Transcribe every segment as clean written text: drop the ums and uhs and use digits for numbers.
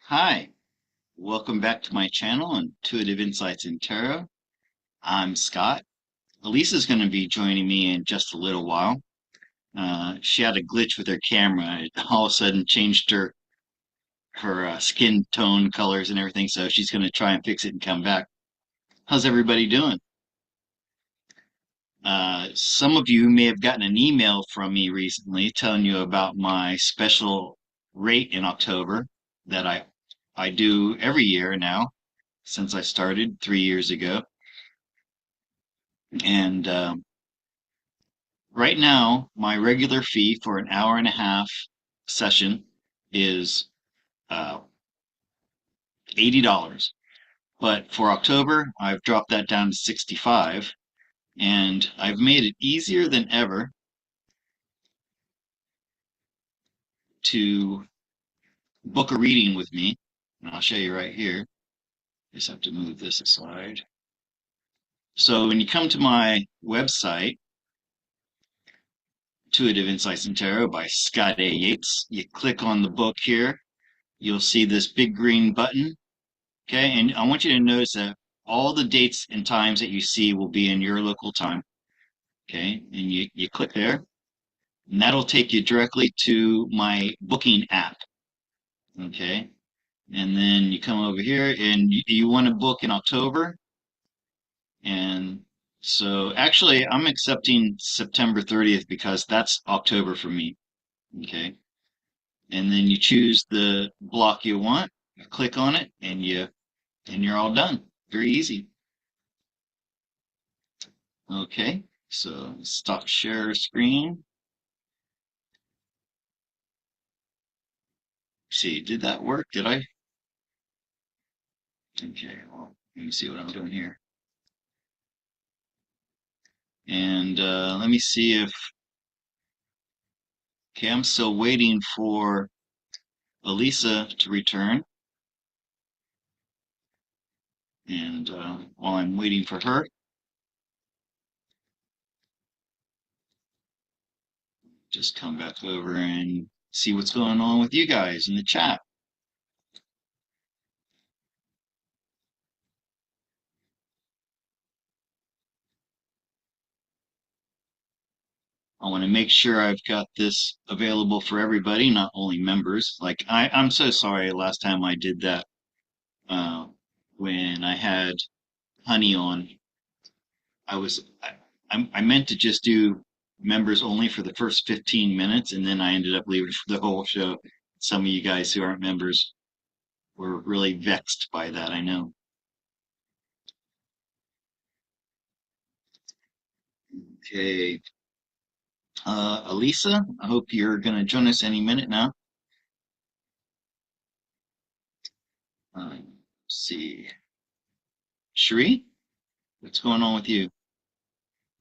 Hi, welcome back to my channel, Intuitive Insights in Tarot. I'm Scott. Elisa's going to be joining me in just a little while. She had a glitch with her camera. It all of a sudden changed her skin tone, colors, and everything, so she's going to try and fix it and come back. How's everybody doing? Some of you may have gotten an email from me recently telling you about my special rate in October that I do every year now since I started 3 years ago. And right now, my regular fee for an hour and a half session is uh, $80. But for October, I've dropped that down to 65, and I've made it easier than ever to book a reading with me. And I'll show you right here. Just have to move this aside. So when you come to my website, Intuitive Insights in Tarot by Scott A. Yates, you click on the book here. You'll see this big green button. Okay, and I want you to notice that all the dates and times that you see will be in your local time. Okay, and you click there, and that'll take you directly to my booking app. Okay, and then you come over here and you want to book in October. And so actually, I'm accepting September 30th because that's October for me. Okay, and then you choose the block you want, you click on it, and you're all done. Very easy. Okay, so stop share screen. See, did that work? Did I? Okay, well, let me see what I'm doing here. And let me see if, okay, I'm still waiting for Alisa to return. And while I'm waiting for her, just come back over and see what's going on with you guys in the chat. I want to make sure I've got this available for everybody, not only members. Like I'm so sorry last time I did that uh, when I had Honey on. I meant to just do members only for the first 15 minutes, and then I ended up leaving for the whole show. Some of you guys who aren't members were really vexed by that, I know. Okay. Alisa, I hope you're going to join us any minute now. Let's see. Cherie, what's going on with you?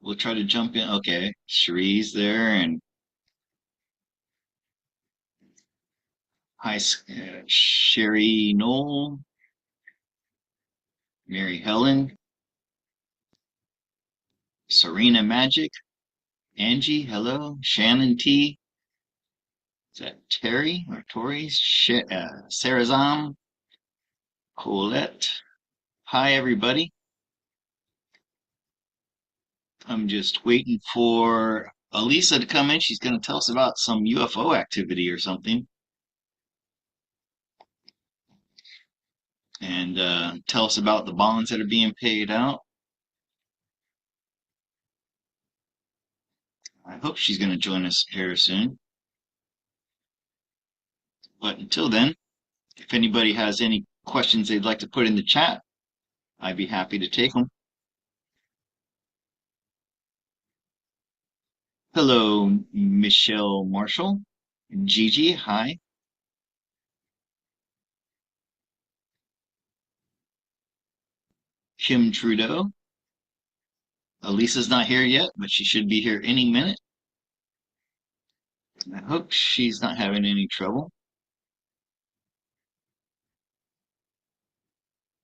We'll try to jump in. Okay, Cherie's there, and hi, Sherry Knoll, Mary Helen, Serena Magic, Angie, hello, Shannon T. Is that Terry or Tori? Sarazam, Colette. Hi, everybody. I'm just waiting for Alisa to come in. She's going to tell us about some UFO activity or something. And tell us about the bonds that are being paid out. I hope she's going to join us here soon. But until then, if anybody has any questions they'd like to put in the chat, I'd be happy to take them. Hello, Michelle Marshall. Gigi, hi. Kim Trudeau. Elisa's not here yet, but she should be here any minute. I hope she's not having any trouble.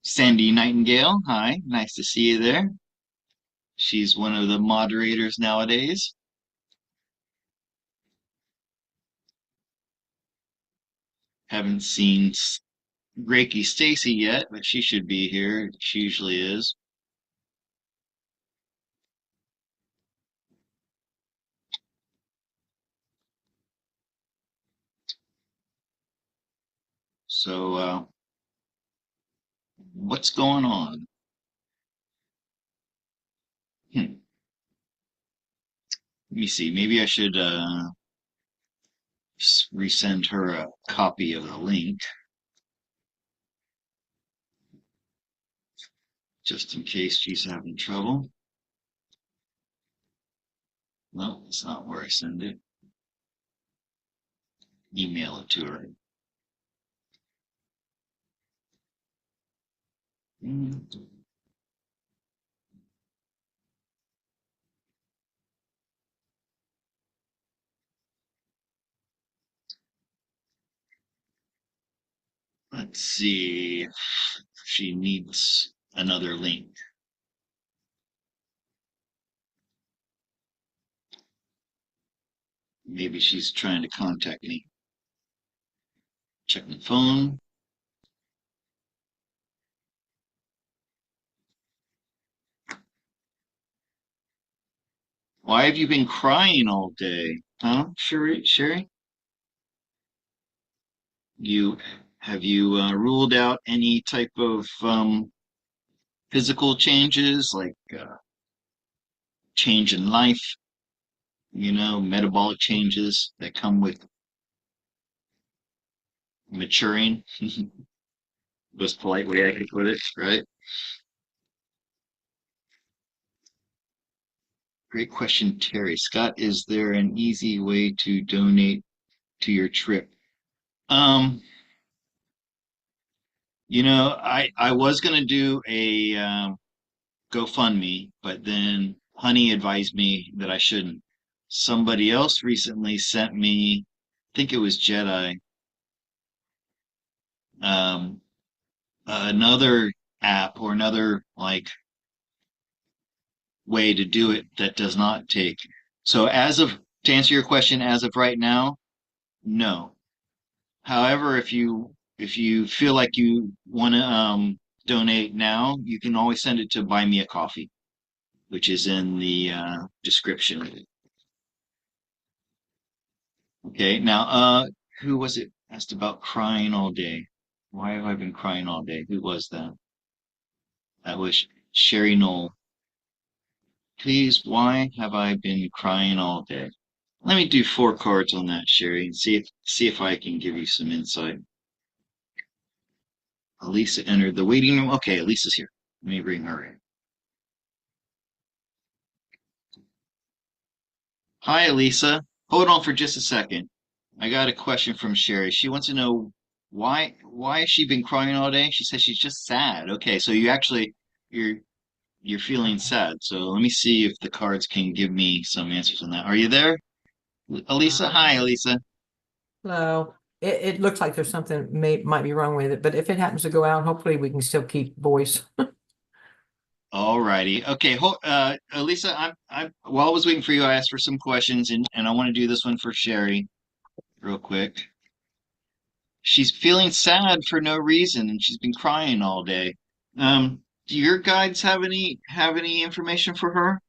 Sandy Nightingale, hi. Nice to see you there. She's one of the moderators nowadays. Haven't seen Reiki Stacy yet, but she should be here. She usually is. So, what's going on? Hmm. Let me see. Maybe I should resend her a copy of the link just in case she's having trouble. No, it's not where I send it. Email it to her. Hmm. Let's see if she needs another link. Maybe she's trying to contact me. Check the phone. Why have you been crying all day? Huh, Sherry? Sherry? You have you ruled out any type of physical changes like change in life, metabolic changes that come with maturing? Most polite way I could put it, right? Great question, Terry. Scott, is there an easy way to donate to your trip? Um, I was gonna do a GoFundMe, but then Honey advised me that I shouldn't. Somebody else recently sent me, I think it was Jedi, um, another app or another like way to do it that does not take. So to answer your question, as of right now, no. However, if you feel like you want to donate now, you can always send it to Buy Me a Coffee, which is in the description. Okay, now who was it asked about crying all day? Why have I been crying all day? Who was that? That was Sherry Knoll. Please, why have I been crying all day? Let me do 4 cards on that, Sherry, and see if I can give you some insight. Alisa entered the waiting room. Okay, Elisa's here. Let me bring her in. Hi, Alisa. Hold on for just a second. I got a question from Sherry. She wants to know why has she been crying all day? She says she's just sad. Okay, so you're you're feeling sad. So let me see if the cards can give me some answers on that. Are you there? Alisa? Hi, Alisa. Hello. It looks like there's something might be wrong with it, but if it happens to go out, hopefully we can still keep voice. All righty. Okay, Alisa, while I was waiting for you, I asked for some questions and I want to do this one for Sherry real quick. She's feeling sad for no reason and she's been crying all day. Do your guides have any information for her?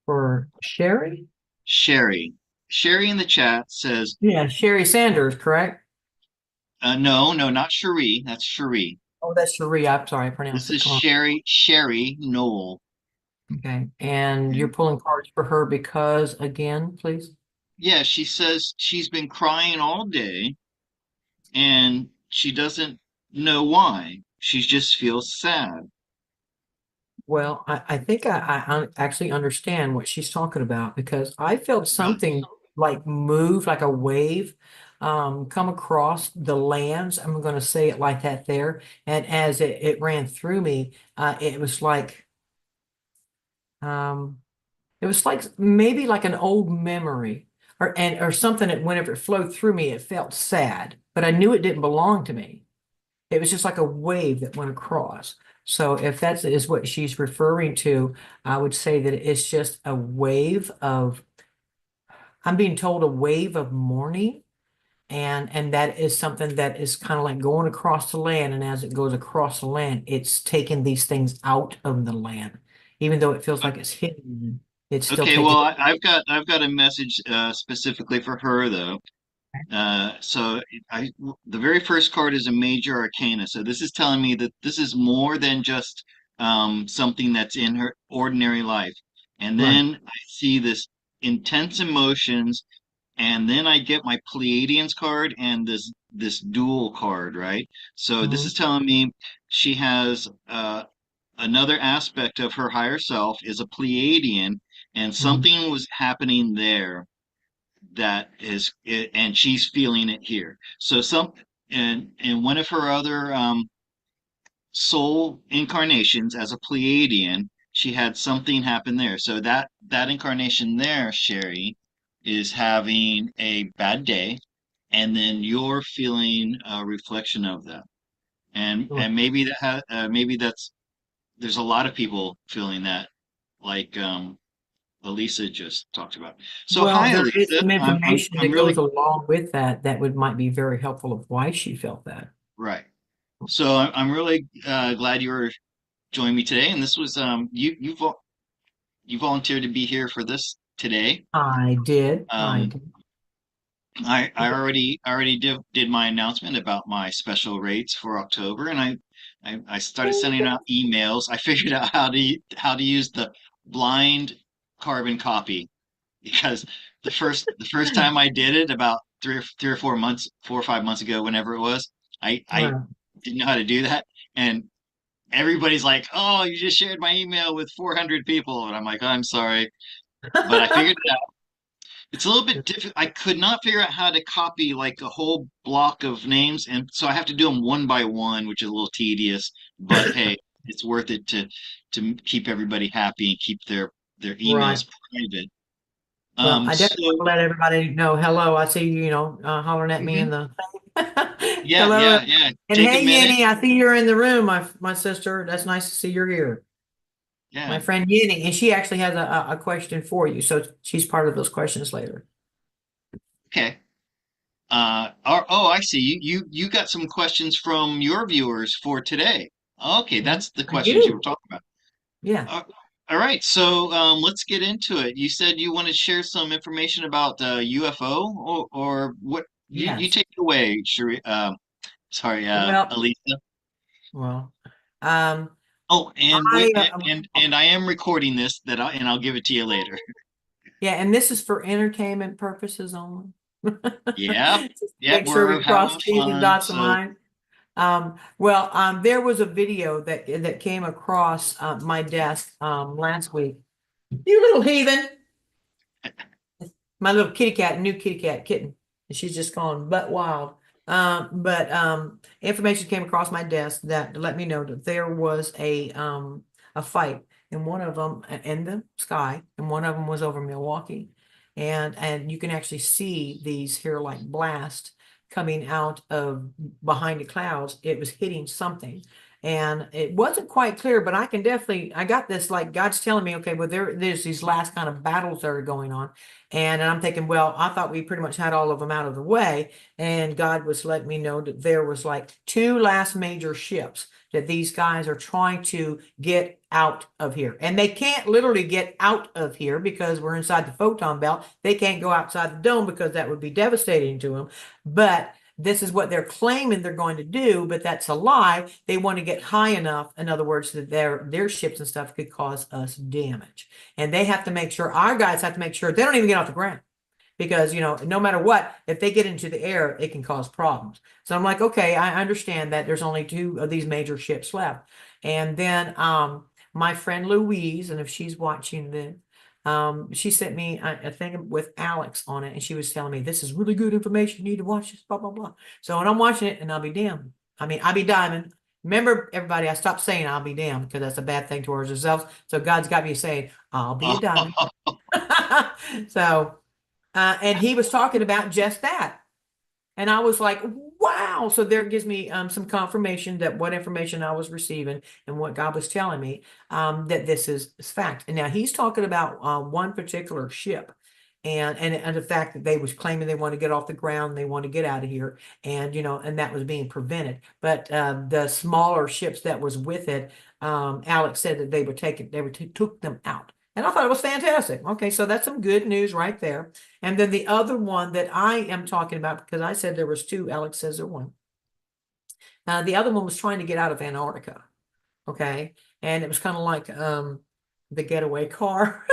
For Sherry? Sherry. Sherry in the chat says, Yeah, Sherry Sanders, correct? no, no, not Cherie. That's Cherie. Oh, that's Cherie. I'm sorry, I This pronounced is it wrong. Sherry Knoll. Okay. And you're Okay. pulling cards for her because, again, please? Yeah, she says she's been crying all day and she doesn't know why. She just feels sad. Well, I think actually understand what she's talking about because I felt Really? something like move, like a wave, come across the lands. I'm going to say it like that there. And as it ran through me, um, it was like maybe like an old memory or something that whenever it flowed through me, it felt sad, but I knew it didn't belong to me. It was just like a wave that went across. So if that is what she's referring to, I would say that it's just I'm being told a wave of mourning and that is something that is kind of like going across the land, and as it goes across the land, it's taking these things out of the land, even though it feels like it's hidden. It's still Okay, well, taking. I've got a message specifically for her though. So the very first card is a major arcana. So this is telling me that this is more than just something that's in her ordinary life. And Right. then I see this intense emotions, and then I get my Pleiadians card and this dual card, right? So this Mhm. is telling me she has another aspect of her higher self is a Pleiadian, and Mhm. something was happening there that is and she's feeling it here. So some and one of her other soul incarnations as a Pleiadian, she had something happen there. So that incarnation there, Sherry, is having a bad day, and then you're feeling a reflection of that. Sure. And maybe maybe that's there's a lot of people feeling that, like Alisa just talked about. So Well, hi, there is Alisa. some information I'm that goes really along with that that would might be very helpful of why she felt that. right. So I'm really glad you were joining me today. And this was you volunteered to be here for this today. I did. I Um, did. I already did my announcement about my special rates for October, and I started sending out emails. I figured out how to use the blind carbon copy because the first time I did it about 3 or 4 months, 4 or 5 months ago, whenever it was, I Right. didn't know how to do that, and everybody's like, "Oh, you just shared my email with 400 people," and I'm like, "I'm sorry," but I figured it out. It's a little bit difficult. I could not figure out how to copy like a whole block of names, and so I have to do them one by one, which is a little tedious. But hey, it's worth it to keep everybody happy and keep their Right. emails private. Well, I definitely want So to let everybody know hello. I see you, hollering at me in mhm. the Yeah, hello. yeah, yeah. And Take a hey, minute. Yenny, I see you're in the room, my sister. That's nice to see you're here. My Yeah. friend Yenny, and she actually has a question for you. So she's part of those questions later. Okay. I see. You got some questions from your viewers for today. Okay, Mhm. that's the I questions you were do. talking about. Yeah. Uh, all right, so let's get into it. You said you want to share some information about UFO, or what? You Yes. take it away, Sheree. Sorry, Well, Alisa. well, um, Oh, and I wait, and I am recording this and I'll give it to you later. yeah, and this is for entertainment purposes only. Yep, Just yep. make sure We're we cross having T's and fun. dots the So line. There was a video that came across my desk last week. You little heathen! My little kitty cat, new kitty cat kitten, and she's just gone butt wild. But information came across my desk that let me know that there was a fight, and one of them in the sky, and one of them was over Milwaukee, and you can actually see these here like blast coming out of behind the clouds. It was hitting something. And it wasn't quite clear, but I got this like God's telling me, okay, well, there's these last kind of battles that are going on. And I'm thinking, well, I thought we pretty much had all of them out of the way. And God was letting me know that there was like two last major ships that these guys are trying to get out of here. And they can't literally get out of here because we're inside the photon belt. They can't go outside the dome because that would be devastating to them. But this is what they're claiming they're going to do, but that's a lie. They want to get high enough, in other words, that their ships and stuff could cause us damage. And they have to make sure, our guys have to make sure they don't even get off the ground because, no matter what, if they get into the air, it can cause problems. So I'm like, okay, I understand that there's only two of these major ships left. And then my friend Louise, and if she's watching this, she sent me a thing with Alex on it, and she was telling me this is really good information. You need to watch this, blah blah blah. So when I'm watching it, and I'll be damned. I mean, I'll be diamond. Remember, everybody, I stopped saying I'll be damned because that's a bad thing towards ourselves. So God's got me saying I'll be a diamond. So, and he was talking about just that. And I was like, wow. So there gives me some confirmation that what information I was receiving and what God was telling me, that this is fact. And now he's talking about one particular ship. and the fact that they was claiming they want to get off the ground, they want to get out of here, and and that was being prevented. But the smaller ships that was with it, Alex said that took them out. And I thought it was fantastic. Okay, so that's some good news right there. And then the other one that I am talking about, because I said there was two, Alex says there one. The other one was trying to get out of Antarctica. Okay. And it was kind of like the getaway car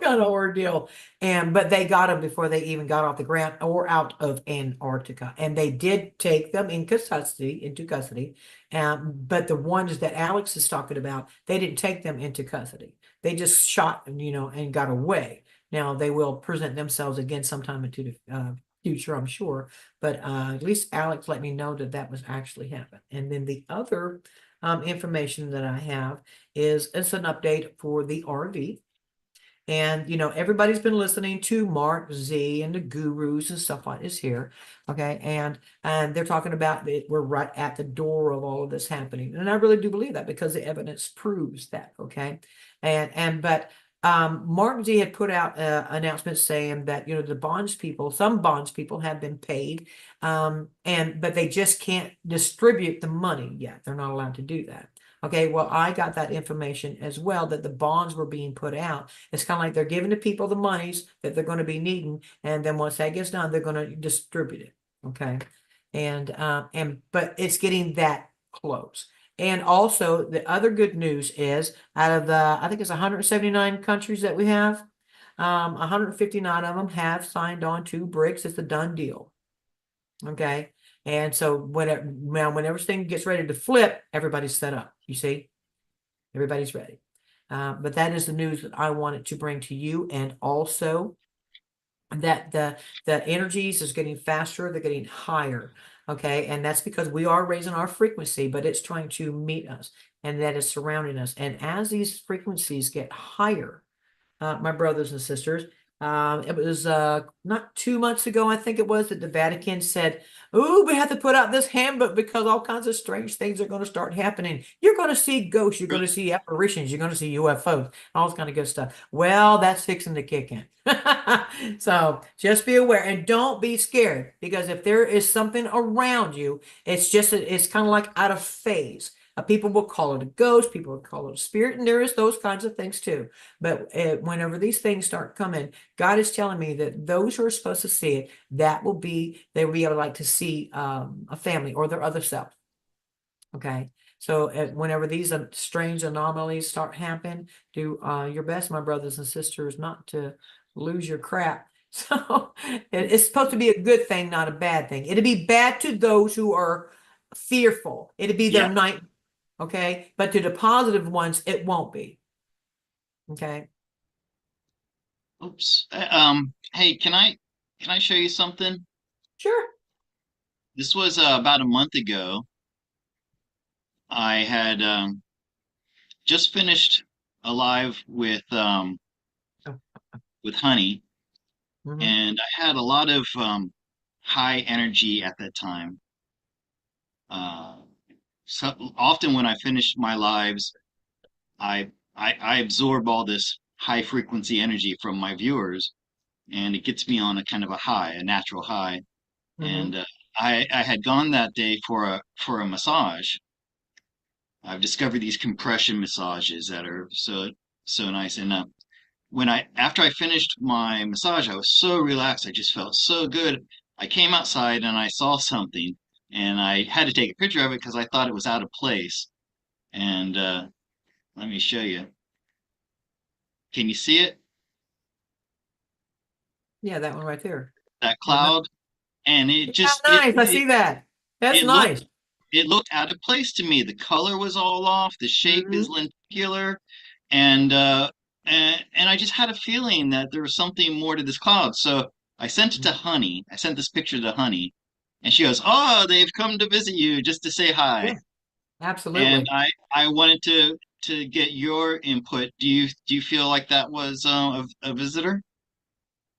kind of ordeal. But they got them before they even got off the ground or out of Antarctica. And they did take them into custody. But the ones that Alex is talking about, they didn't take them into custody. They just shot and got away. Now they will present themselves again sometime into the future, I'm sure. But at least Alex let me know that that was actually happened. And then the other information that I have is it's an update for the RV. And everybody's been listening to Mark Z and the gurus and stuff like this here. Okay. And they're talking about that we're right at the door of all of this happening. And I really do believe that because the evidence proves that. Okay. But Mark Z had put out an announcement saying that some bonds people have been paid, but they just can't distribute the money yet. They're not allowed to do that. Okay, well, I got that information as well, that the bonds were being put out. It's kind of like they're giving the people the monies that they're going to be needing, and then once that gets done, they're going to distribute it. Okay, but it's getting that close. And also, the other good news is out of I think it's 179 countries that we have, 159 of them have signed on to BRICS. It's a done deal. Okay. And so when everything gets ready to flip, everybody's set up. You see, everybody's ready. But that is the news that I wanted to bring to you, and also that the energies is getting faster, they're getting higher. Okay, and that's because we are raising our frequency, but it's trying to meet us, and that is surrounding us. And as these frequencies get higher, my brothers and sisters. It was not 2 months ago, I think it was, that the Vatican said, "Oh, we have to put out this handbook because all kinds of strange things are going to start happening. You're going to see ghosts, you're going to see apparitions, you're going to see UFOs, all this kind of good stuff." Well, that's fixing to kick in. So just be aware and don't be scared, because if there is something around you, it's kind of like out of phase. People will call it a ghost, people will call it a spirit, and there is those kinds of things too. But whenever these things start coming, God is telling me that those who are supposed to see it, they will be able to see a family or their other self. Okay. So whenever these strange anomalies start happening, do your best, my brothers and sisters, not to lose your crap. So it's supposed to be a good thing, not a bad thing. It'd be bad to those who are fearful. It'd be their Yeah. night. Okay. But to the positive ones, it won't be. Okay. Oops. Hey, can I show you something? Sure. This was about a month ago. I had just finished a live with Honey, Mhm. and I had a lot of high energy at that time. Uh, so often when I finish my lives, I absorb all this high frequency energy from my viewers, and it gets me on a kind of a high, a natural high. And Mhm. I had gone that day for a massage. I've discovered these compression massages that are so nice. And when I after I finished my massage, I was so relaxed. I just felt so good. I came outside and I saw something, and I had to take a picture of it because I thought it was out of place. And let me show you. Can you see it? Yeah, that one right there. That Yeah, cloud? And it yeah, just nice. I see that. That's it looked nice. it looked out of place to me. The color was all off. The shape is Mhm. lenticular, and and I just had a feeling that there was something more to this cloud. So I sent it to Honey. I sent this picture to Honey, and she goes, "Oh, they've come to visit you just to say hi." Yeah, And absolutely. I wanted to get your input. Do you feel like that was a visitor?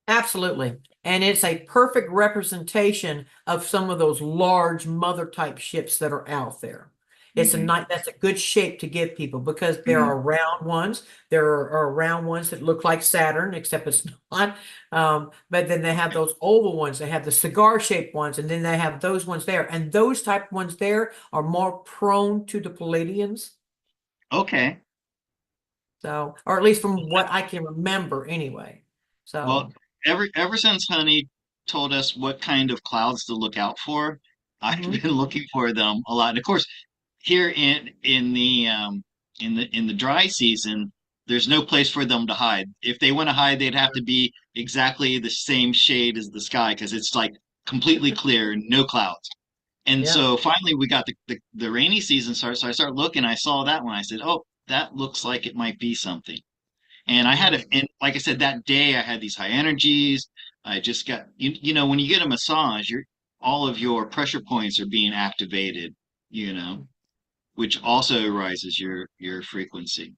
Absolutely. And it's a perfect representation of some of those large mother type ships that are out there. It's a Hmm. nice, that's a good shape to give people because there Hmm. are round ones. There are round ones that look like Saturn, except it's not. But then they have those oval ones. They have the cigar shaped ones, and then they have those ones there. And those type ones there are more prone to the Palladians. Okay. So, or at least from what I can remember anyway. Well, So, ever since Honey told us what kind of clouds to look out for, I've mhm, been looking for them a lot. And of course, here in the dry season, there's no place for them to hide. If they want to hide, they'd have to be exactly the same shade as the sky because it's like completely clear, no clouds. And yeah. so finally we got the rainy season started. So I started looking, I saw that one. I said, oh, that looks like it might be something. And I had Mm, a, and like I said, that day I had these high energies. I just got, you know, when you get a massage, all of your pressure points are being activated, you know, which also rises your frequency.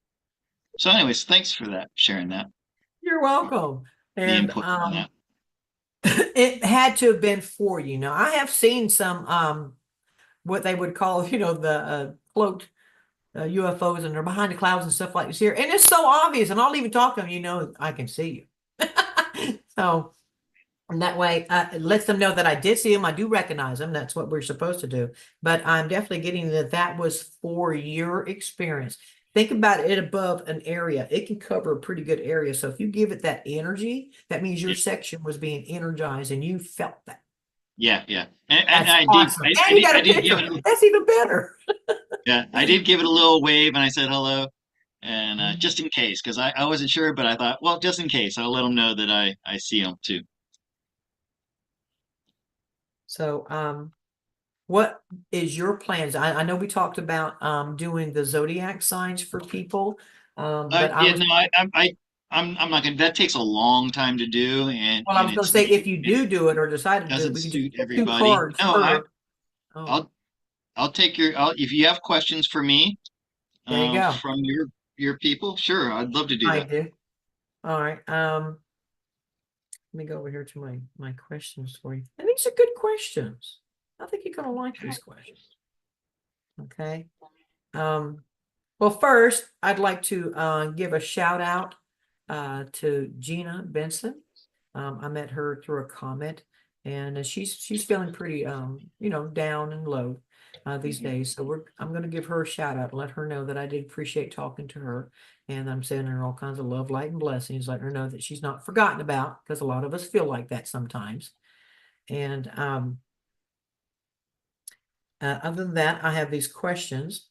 So, anyways, thanks for that, sharing that, you're welcome. the And input on that. it had to have been for you. Now, I have seen some what they would call, the cloaked UFOs, and they're behind the clouds and stuff like this here. And it's so obvious, and I'll even talk to them, I can see you. So and that way, it lets them know that I did see them. I do recognize them. That's what we're supposed to do. But I'm definitely getting that that was for your experience. Think about it above an area. It can cover a pretty good area. So if you give it that energy, that means your Yeah, section was being energized and you felt that. yeah, yeah. And That's I did, awesome. And you got I a did give it, picture. That's even better. yeah, I did give it a little wave, and I said hello, and just in case, because I wasn't sure, but I thought, well, just in case, I'll let them know that I see them too. So, what is your plans? I know we talked about doing the zodiac signs for people, but I Yeah, was no, I'm not gonna. That takes a long time to do, well, I and was going to say if you it do it or decide to do it, doesn't we could just suit get two everybody. cards No, per. Oh, I'll, I'll take if you have questions for me, there you go. from your people, sure, I'd love to do I that. do. All right. Let me go over here to my questions for you. And these are good questions. I think you're going to like these questions. Okay. Um, well, first, I'd like to give a shout out to Gina Benson. I met her through a comment, and she's feeling pretty down and low these Mhm. days. So I'm going to give her a shout out and let her know that I did appreciate talking to her, and I'm sending her all kinds of love, light, and blessings, letting her know that she's not forgotten about because a lot of us feel like that sometimes. And other than that, I have these questions.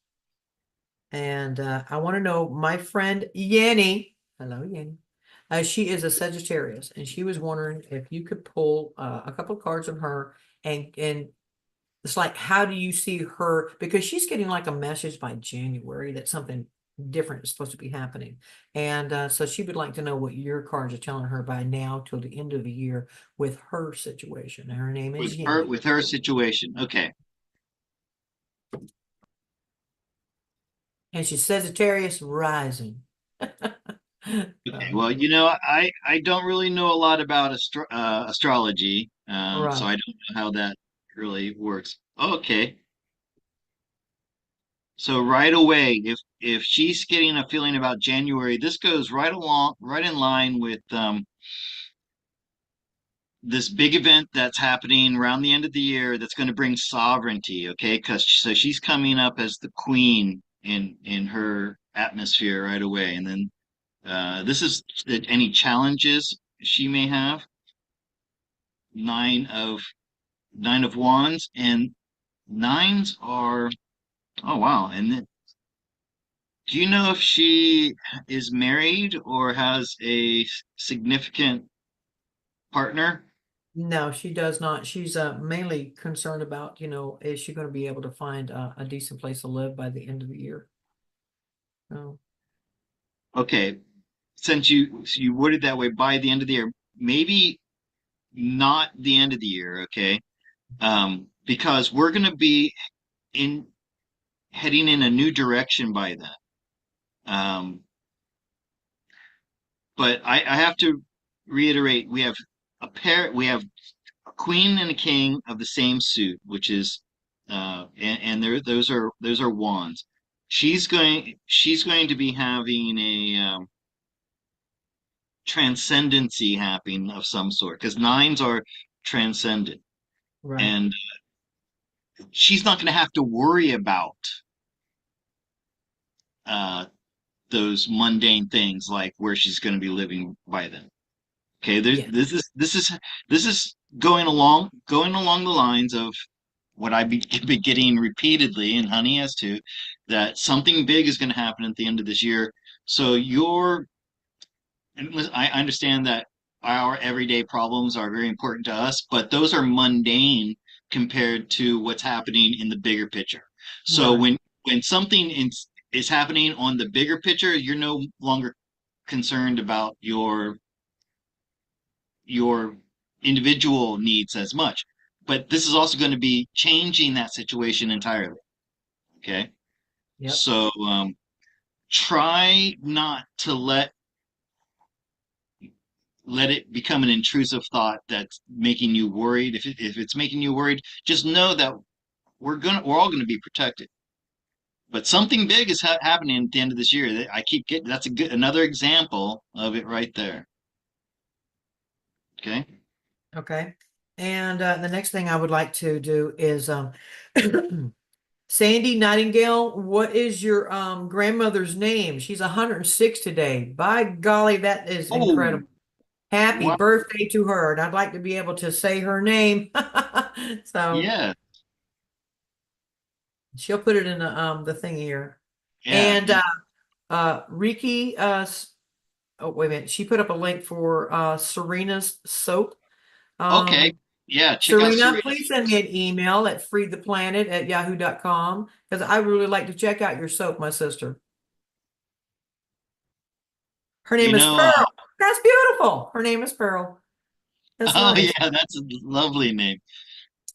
And I want to know my friend Yenny. Hello, Yenny. She is a Sagittarius, and she was wondering if you could pull a couple of cards on her, and it's like, how do you see her? Because she's getting like a message by January that something different is supposed to be happening, and so she would like to know what your cards are telling her by now till the end of the year with her situation. And her name is Yenny, With her situation. Okay. and she's Sagittarius rising. Okay. Well, you know, I don't really know a lot about astrology, so Right. I don't know how that really works. Okay. So right away, if she's getting a feeling about January, this goes right in line with this big event that's happening around the end of the year that's going to bring sovereignty. Okay, because so she's coming up as the queen in her atmosphere right away, and then this is any challenges she may have. Nine of nine of wands, and nines are, oh wow, and then do you know if she is married or has a significant partner? No, she does not. She's mainly concerned about, is she going to be able to find a decent place to live by the end of the year? Oh, Okay, since you worded that way, by the end of the year, maybe not the end of the year, okay? Because we're going to be in heading in a new direction by then. Um, but I have to reiterate, we have a queen and a king of the same suit, which is And those are wands. She's going to be having a transcendency happening of some sort because nines are transcendent, Right. and she's not going to have to worry about uh, those mundane things like where she's going to be living by then. Okay, Yeah. this is going along the lines of what I've been getting repeatedly, and Honey has too, that something big is going to happen at the end of this year. So I understand that our everyday problems are very important to us, but those are mundane compared to what's happening in the bigger picture. So Right. when something is happening on the bigger picture, you're no longer concerned about your individual needs as much. But this is also going to be changing that situation entirely. Okay. Yep. So try not to let it become an intrusive thought that's making you worried. If it's making you worried, just know that we're all gonna be protected. But something big is happening at the end of this year. I keep getting that's another example of it right there. Okay. Okay. And the next thing I would like to do is Sandy Nightingale, what is your grandmother's name? She's 106 today. By golly, that is Oh, incredible. Happy wow. birthday to her. And I'd like to be able to say her name. So Yeah. she'll put it in the thing here. Yeah. And Riki oh wait a minute. She put up a link for Serena's soap. Okay. Um Yeah. Check out Serena, Serena. please send me an email at freetheplanet@yahoo.com because I would really like to check out your soap, my sister. Her You name is know, Pearl. That's beautiful. Her name is Pearl. That's oh nice. yeah, that's a lovely name.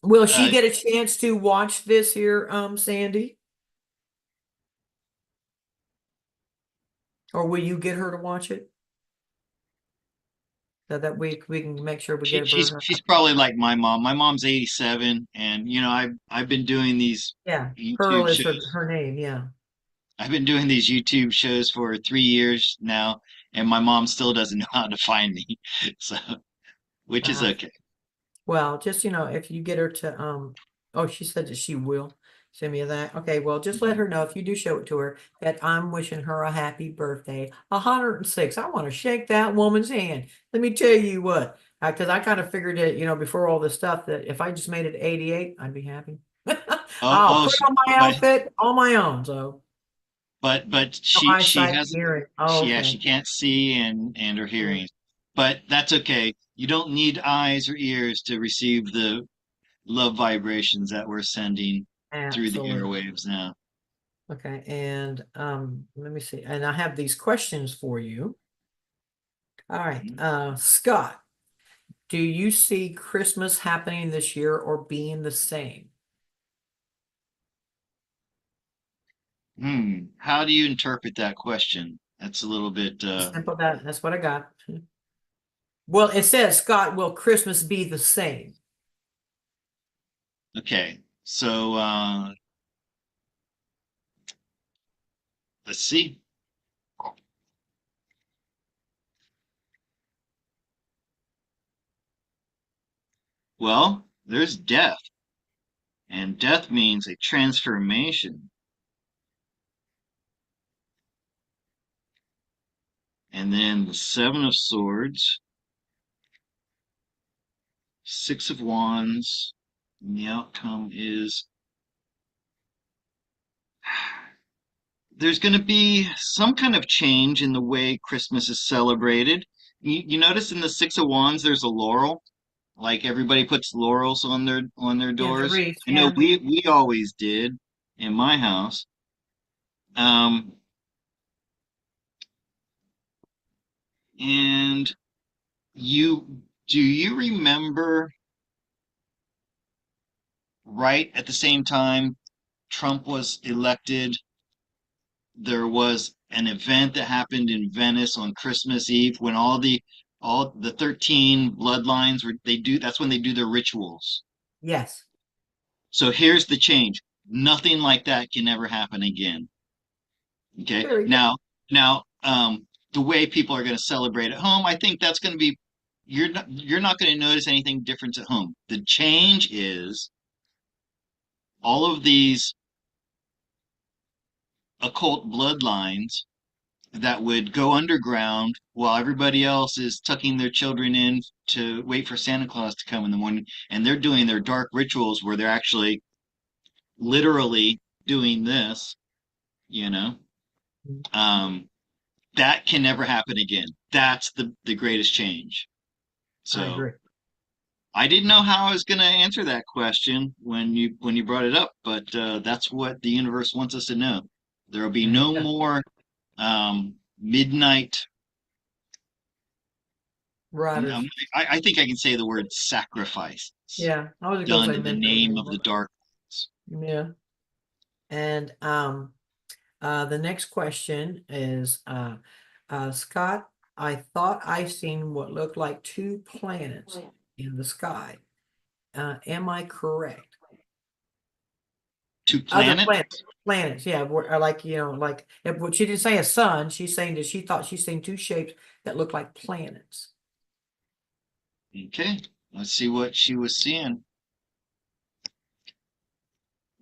Will she Uh, get a chance to watch this here, Sandy? Or will you get her to watch it? So that we can make sure we she, get a she's her. she's probably like my mom. My mom's 87, and I've been doing these Yeah, Pearl YouTube is shows. her name. Yeah. I've been doing these YouTube shows for 3 years now, and my mom still doesn't know how to find me. So, which is Uh, okay. well, just if you get her to oh, she said that she will send me that. Okay, well, just let Mhm. her know if you do show it to her that I'm wishing her a happy birthday. 106. I want to shake that woman's hand. Let me tell you what, because I kind of figured it, before all this stuff that if I just made it 88, I'd be happy. Oh, I'll oh, put on my but outfit on my own. So but no she eyesight, has hearing. Oh, yeah, she okay. can't see and her Yeah, hearing, but that's okay. You don't need eyes or ears to receive the love vibrations that we're sending through the absolutely. airwaves now. Okay, and let me see. And I have these questions for you. All right, Scott, do you see Christmas happening this year or being the same? How do you interpret that question? That's a little bit Simple that's what I got. Well, it says, Scott, will Christmas be the same? okay. So let's see. Well, there's death, and death means a transformation. And then the Seven of Swords, Six of Wands, and the outcome is there's going to be some kind of change in the way Christmas is celebrated. You notice in the Six of Wands, there's a laurel. Like everybody puts laurels on their Yeah, the doors. wreath. I know Yeah. we always did in my house. Um, and do you remember right at the same time Trump was elected, there was an event that happened in Venice on Christmas Eve when all the 13 bloodlines were they do that's when they do their rituals. Yes. So here's the change. Nothing like that can ever happen again. Okay. Very good. Now, the way people are going to celebrate at home, I think that's going to be you're not going to notice anything different at home. The change is all of these occult bloodlines that would go underground while everybody else is tucking their children in to wait for Santa Claus to come in the morning, and they're doing their dark rituals where they're actually literally doing this, you know. Um, that can never happen again. That's the greatest change. I So agree. I didn't know how I was going to answer that question when you brought it up, but that's what the universe wants us to know. There will be There you no go. more midnight. Riders. Um, I think I can say the word sacrifice Yeah, I was going to done say in the midnight name of the anymore. dark ones. Yeah. And the next question is Scott, I thought I seen what looked like two planets in the sky. Am I correct? Two Other planets? planets, yeah, like like but she didn't say a sun. She's saying that she thought she's seen two shapes that look like planets. Okay, let's see what she was seeing.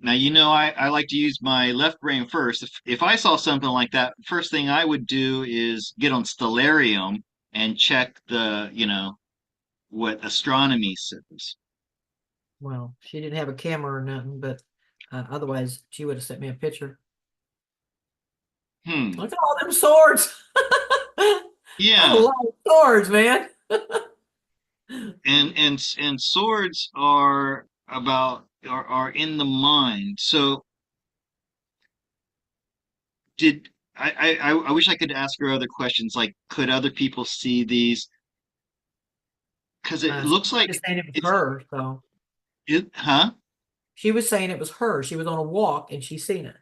Now, I like to use my left brain first. If I saw something like that, first thing I would do is get on Stellarium and check what astronomy says. Well, she didn't have a camera or nothing, but otherwise she would have sent me a picture. Hmm. Look at all them swords. That's a Yeah. lot of swords, man. And swords are in the mind. So did I wish I could ask her other questions like could other people see these? Because it She looks like was saying it was it's her, so huh? she was saying it was her. She was on a walk and she seen it.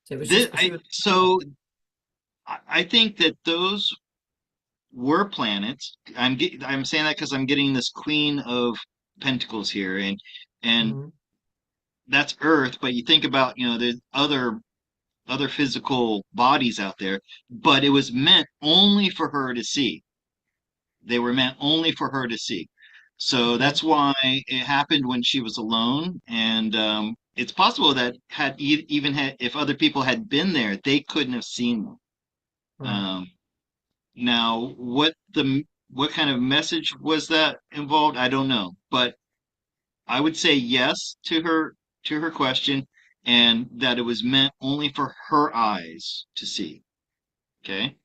So it was This, just she I was so I think that those were planets. I'm saying that because I'm getting this Queen of Pentacles here, and Mhm. that's Earth. But you think about, there's other physical bodies out there, but it was meant only for her to see. They were meant only for her to see. So Okay. that's why it happened when she was alone, and it's possible that even had if other people had been there, they couldn't have seen them. Right. Um, Now, what kind of message was that involved? I don't know, but I would say yes to her question, and that it was meant only for her eyes to see. Okay,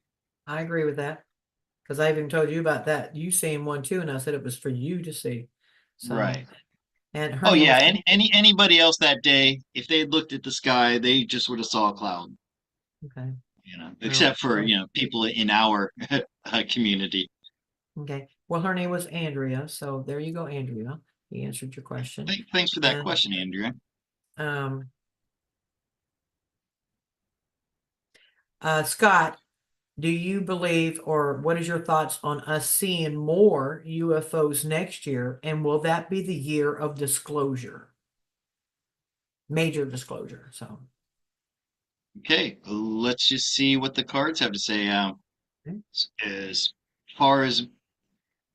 I agree with that. Because I even told you about that. You seen one too, and I said it was for you to see. So, right. and her Oh name yeah, was anybody else that day, if they had looked at the sky, they just would have saw a cloud. Okay. Well, Except for people in our community. okay. Well, her name was Andrea. So there you go, Andrea. He answered your question. Thanks for that And question, Andrea. um, Scott, do you believe, or what is your thoughts on us seeing more UFOs next year? And will that be the year of disclosure, major disclosure? So, Okay, let's just see what the cards have to say. okay. As far as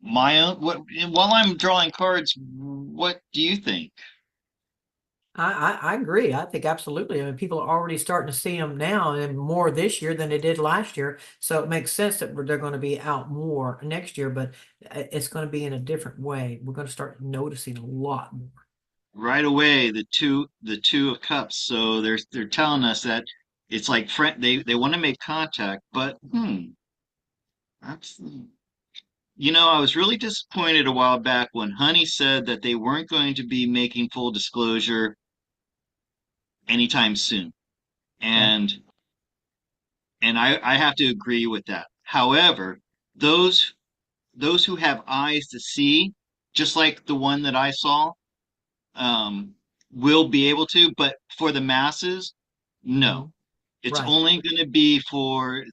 my own, while I'm drawing cards, what do you think? I agree. I think absolutely. I mean, people are already starting to see them now and more this year than they did last year. So it makes sense that they're going to be out more next year, but it's going to be in a different way. We're going to start noticing a lot more. Right away, the two of cups. So they're telling us that it's like friend they want to make contact, but that's I was really disappointed a while back when Honey said that they weren't going to be making full disclosure anytime soon. Okay. And I have to agree with that. However, those those who have eyes to see, just like the one that I saw, um, will be able to, but for the masses, Hmm. no. It's Right. only going to be for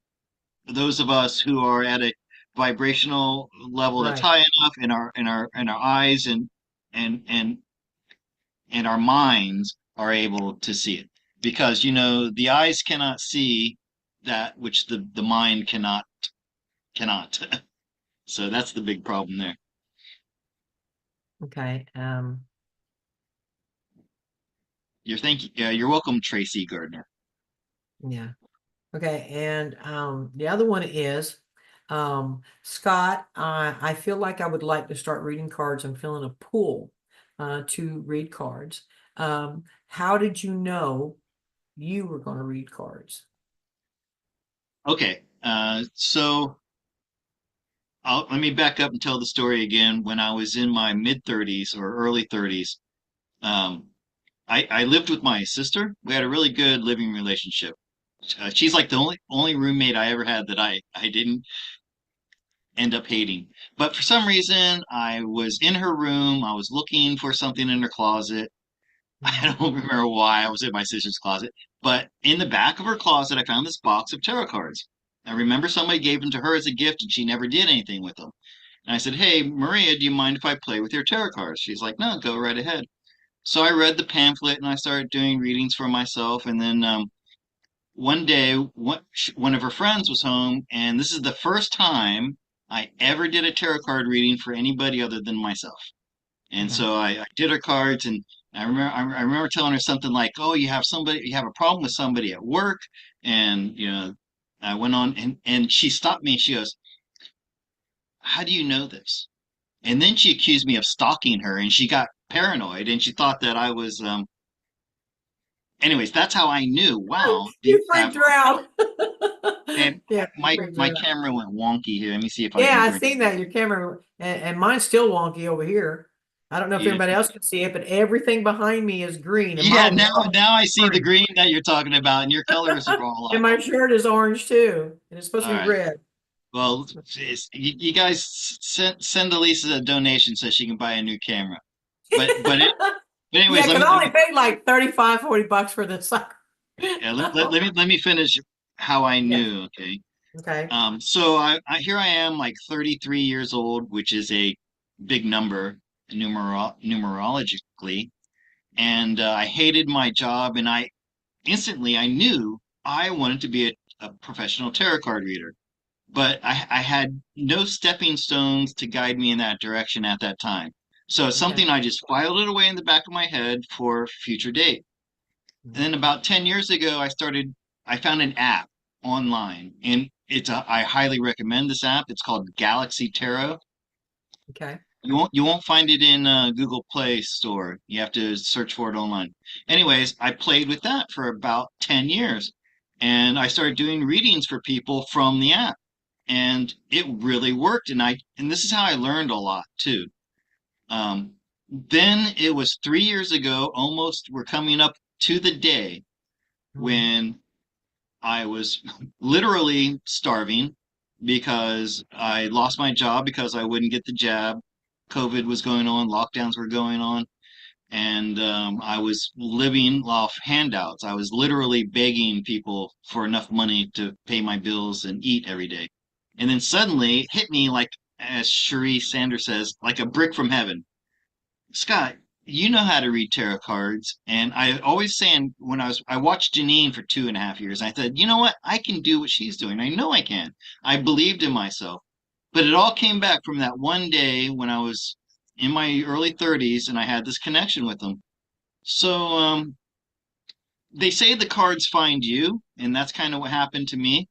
those of us who are at a vibrational level that's Right. high enough in our eyes and and our minds are able to see it. Because, the eyes cannot see that which the mind cannot. So that's the big problem there. Okay. You're welcome, Tracy Gardner. Yeah. Okay. And the other one is Scott, I feel like I would like to start reading cards. I'm feeling a pull to read cards. How did you know you were going to read cards? Okay, so let me back up and tell the story again. When I was in my mid 30s or early 30s, um, I lived with my sister. We had a really good living relationship. She's like the only roommate I ever had that I didn't end up hating. But for some reason, I was in her room. I was looking for something in her closet. Mhm. I don't remember why I was in my sister's closet, but in the back of her closet, I found this box of tarot cards. I remember somebody gave them to her as a gift and she never did anything with them. And I said, "Hey, Maria, do you mind if I play with your tarot cards?" She's like, "No, go right ahead." So I read the pamphlet and I started doing readings for myself. And then one day, one of her friends was home, and this is the first time I ever did a tarot card reading for anybody other than myself. And Okay. so I did her cards, and I remember telling her something like, "Oh, you have a problem with somebody at work," and I went on, and she stopped me, and she goes, "How do you know this?" And then she accused me of stalking her, and she got paranoid, and she thought that I was. Anyways, that's how I knew. Wow, these You have. freaked her out. And Yeah, you my freaked my her out. camera went wonky here. Let me see if I Yeah, can I bring. seen that your camera and mine's still wonky over here. I don't know if Yeah, anybody else can see it, but everything behind me is green and my yeah. Now wall now I is see the orange. green that you're talking about, and your colors are all And off. my shirt is orange too. And it's supposed All to be right. red. Well, you guys send Alisa a donation so she can buy a new camera. But Yeah, anyways, let because me I only paid like 35, 40 bucks for this sucker. yeah, let me finish how I Yeah. knew. Okay. Okay. So I here I am, like 33 years old, which is a big number numerologically, and I hated my job, and I knew I wanted to be a professional tarot card reader. But I had no stepping stones to guide me in that direction at that time. So it's Okay. something I just filed it away in the back of my head for future date. And then about 10 years ago, I found an app online, and I highly recommend this app. It's called Galaxy Tarot. Okay. You won't find it in Google Play Store. You have to search for it online. Anyways, I played with that for about 10 years, and I started doing readings for people from the app, and it really worked. And this is how I learned a lot too. Then it was 3 years ago, almost we're coming up to the day Mhm. when I was literally starving because I lost my job because I wouldn't get the jab. COVID was going on, lockdowns were going on, and I was living off handouts. I was literally begging people for enough money to pay my bills and eat every day. And then suddenly it hit me like, as Cherie Sanders says, like a brick from heaven. Scott, you know how to read tarot cards. And I always saying when I watched Janine for 2.5 years, I said, you know what? I can do what she's doing. I know I can. I believed in myself. But it all came back from that one day when I was in my early 30s and I had this connection with them. So they say the cards find you, and that's kind of what happened to me.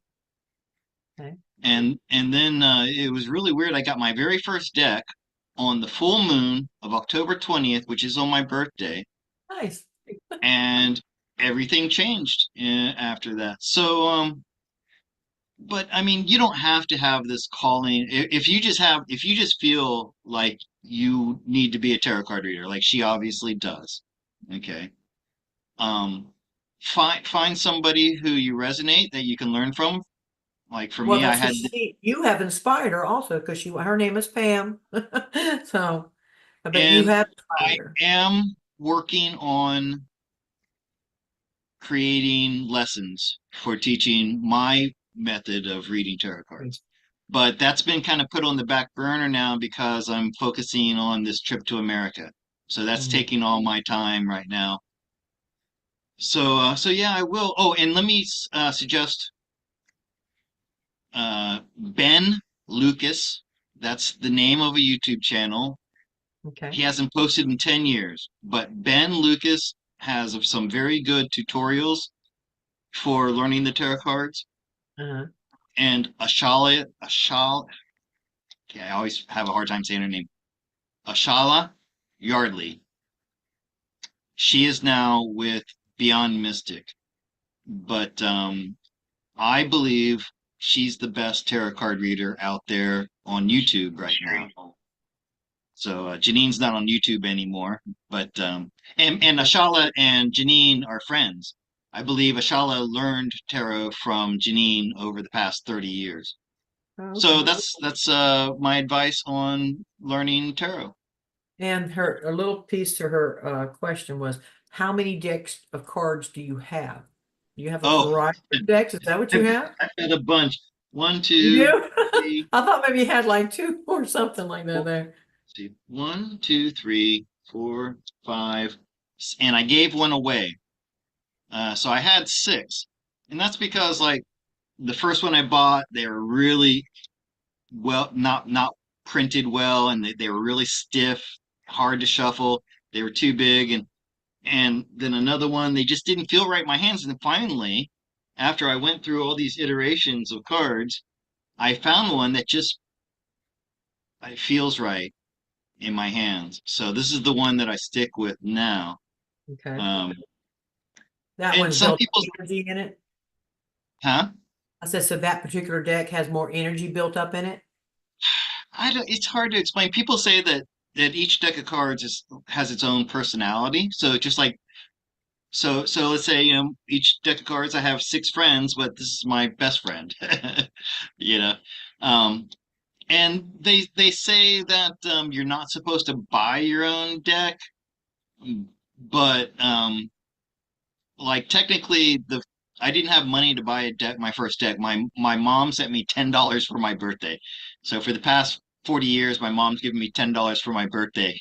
Okay. And then it was really weird. I got my very first deck on the full moon of October 20th, which is on my birthday, Nice. and everything changed after that. So but I mean, you don't have to have this calling. If you just feel like you need to be a tarot card reader, like she obviously does, okay. Um, find somebody who you resonate that you can learn from. Like for Well, me, I that's what had you have inspired her also because her name is Pam. So, but you and have I inspired her. am working on creating lessons for teaching my method of reading tarot cards. But that's been kind of put on the back burner now because I'm focusing on this trip to America. So that's Mm. taking all my time right now. So yeah, I will. Oh, and let me suggest Ben Lucas. That's the name of a YouTube channel. Okay. He hasn't posted in 10 years, but Ben Lucas has some very good tutorials for learning the tarot cards. Uh-huh. And okay, I always have a hard time saying her name. Ashala Yardley. She is now with Beyond Mystic, but I believe she's the best tarot card reader out there on YouTube right now. So Janine's not on YouTube anymore, but and Okay. Ashala and Janine are friends. I believe Ashala learned tarot from Janine over the past 30 years. Oh, So okay. that's my advice on learning tarot. And her a little piece to her question was, how many decks of cards do you have? Do you have a Oh, variety of decks? Is that what you have? I've got a bunch. One, You two, do? three, I thought maybe you had like two or something like that four. there. See, one, two, three, four, five, and I gave one away. So I had six, and that's because like the first one I bought, they were really well, not printed well, and they were really stiff, hard to shuffle. They were too big, and then another one, they just didn't feel right in my hands. And finally, after I went through all these iterations of cards, I found one that just it feels right in my hands. So this is the one that I stick with now. Okay. Um, That and one's some built people, energy in it. huh? I said, so that particular deck has more energy built up in it. I don't, it's hard to explain. People say that each deck of cards has its own personality. So just like so let's say, each deck of cards I have six friends, but this is my best friend. You know. Um, and they say that you're not supposed to buy your own deck, but like technically the I didn't have money to buy a deck, my first deck. My mom sent me $10 for my birthday. So for the past 40 years, my mom's given me $10 for my birthday,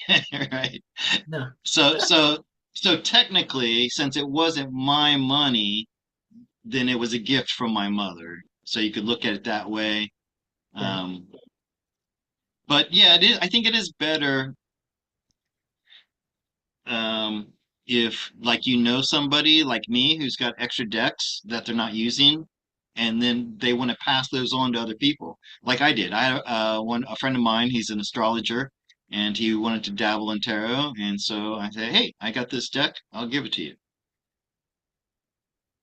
right? No. So so so technically, since it wasn't my money, then it was a gift from my mother. So you could look at it that way. Okay. Um, but yeah, it is. I think it is better um, if like somebody like me who's got extra decks that they're not using, and then they want to pass those on to other people, like I did. I one a friend of mine, he's an astrologer, and he wanted to dabble in tarot, and so I said, "Hey, I got this deck. I'll give it to you."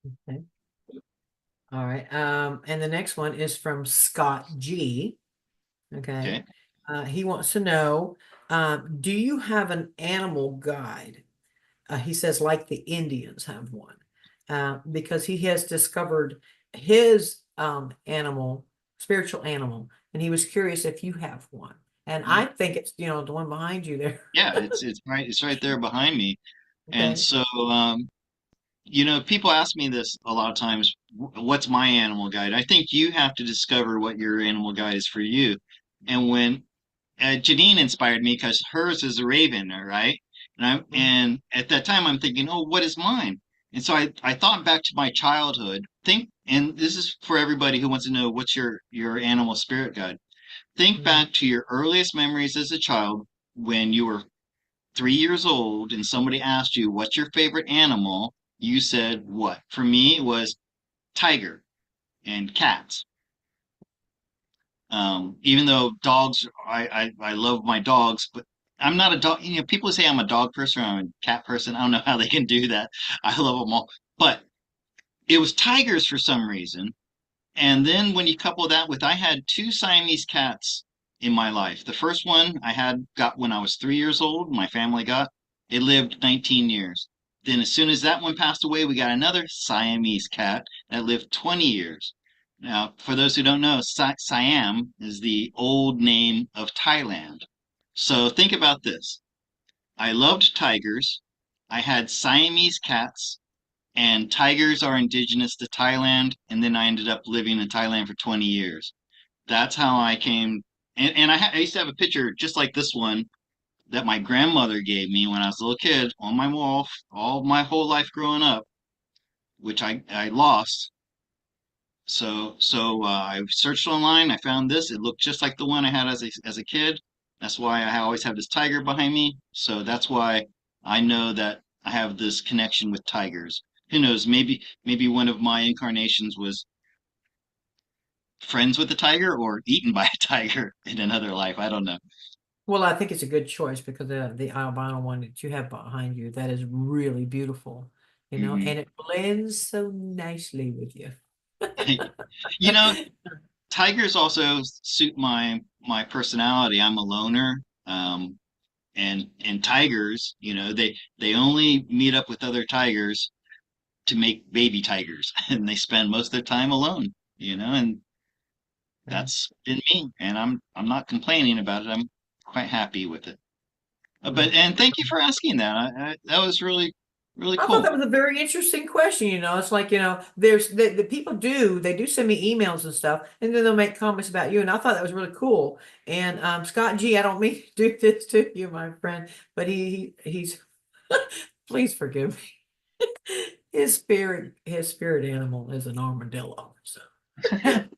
Okay. All right. And the next one is from Scott G. Okay. Okay. He wants to know, do you have an animal guide? He says, like the Indians have one, because he has discovered his spiritual animal, and he was curious if you have one. And Mhm. I think it's, the one behind you there. Yeah, it's right there behind me, and Okay. so people ask me this a lot of times, what's my animal guide? I think you have to discover what your animal guide is for you. And when Janine inspired me because hers is a raven, all right? Mhm. And at that time I'm thinking, oh, what is mine? And so I thought back to my childhood. And this is for everybody who wants to know what's your animal spirit guide. Think Mhm. back to your earliest memories as a child when you were 3 years old and somebody asked you, what's your favorite animal? You said what? For me, it was tiger and cats. Even though dogs, I love my dogs, but I'm not a dog. People say I'm a dog person or I'm a cat person. I don't know how they can do that. I love them all. But it was tigers for some reason. And then when you couple that with, I had two Siamese cats in my life. The first one got when I was 3 years old. My family got it lived 19 years. Then as soon as that one passed away, we got another Siamese cat that lived 20 years. Now, for those who don't know, Siam is the old name of Thailand. So think about this. I loved tigers. I had Siamese cats, and tigers are indigenous to Thailand. And then I ended up living in Thailand for 20 years. That's how I came. And I used to have a picture just like this one that my grandmother gave me when I was a little kid on my wall all my whole life growing up, which I lost. So I searched online. I found this. It looked just like the one I had as a kid. That's why I always have this tiger behind me. So that's why I know that I have this connection with tigers. Who knows? Maybe one of my incarnations was friends with a tiger or eaten by a tiger in another life. I don't know. Well, I think it's a good choice because the albino one that you have behind you, that is really beautiful, Hmm. and it blends so nicely with you. You know, tigers also suit my personality. I'm a loner. And tigers, they only meet up with other tigers to make baby tigers, and they spend most of their time alone, and Okay. that's been me, and I'm not complaining about it. I'm quite happy with it. Yeah. But thank you for asking that. That was really really I thought that cool. was a very interesting question. It's like, there's the people they do send me emails and stuff, and then they'll make comments about you. And I thought that was really cool. And Scott G, I don't mean to do this to you, my friend, but he's please forgive me. His spirit animal is an armadillo. So and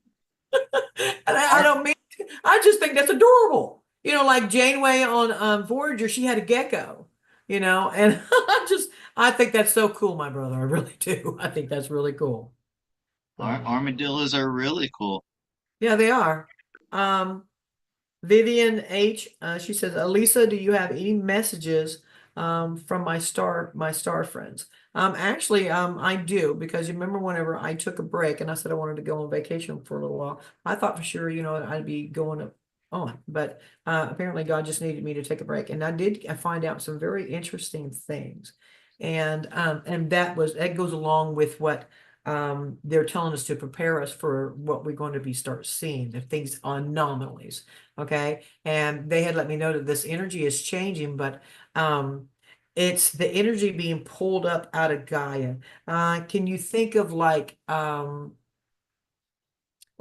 I Ar- don't mean to, I just think that's adorable. Like Janeway on Voyager, she had a gecko, and I think that's so cool, my brother. I really do. I think that's really cool. So Armadillos are really cool. yeah, they are. Um, Vivian H, she says, Alisa, do you have any messages from my star friends? Actually, I do because you remember whenever I took a break and I said I wanted to go on vacation for a little while, I thought for sure, I'd be going on, but apparently God just needed me to take a break, and I find out some very interesting things, and that goes along with what they're telling us to prepare us for what we're going to be start seeing, the things anomalies. Okay. And they had let me know that this energy is changing, but it's the energy being pulled up out of Gaia. Can you think of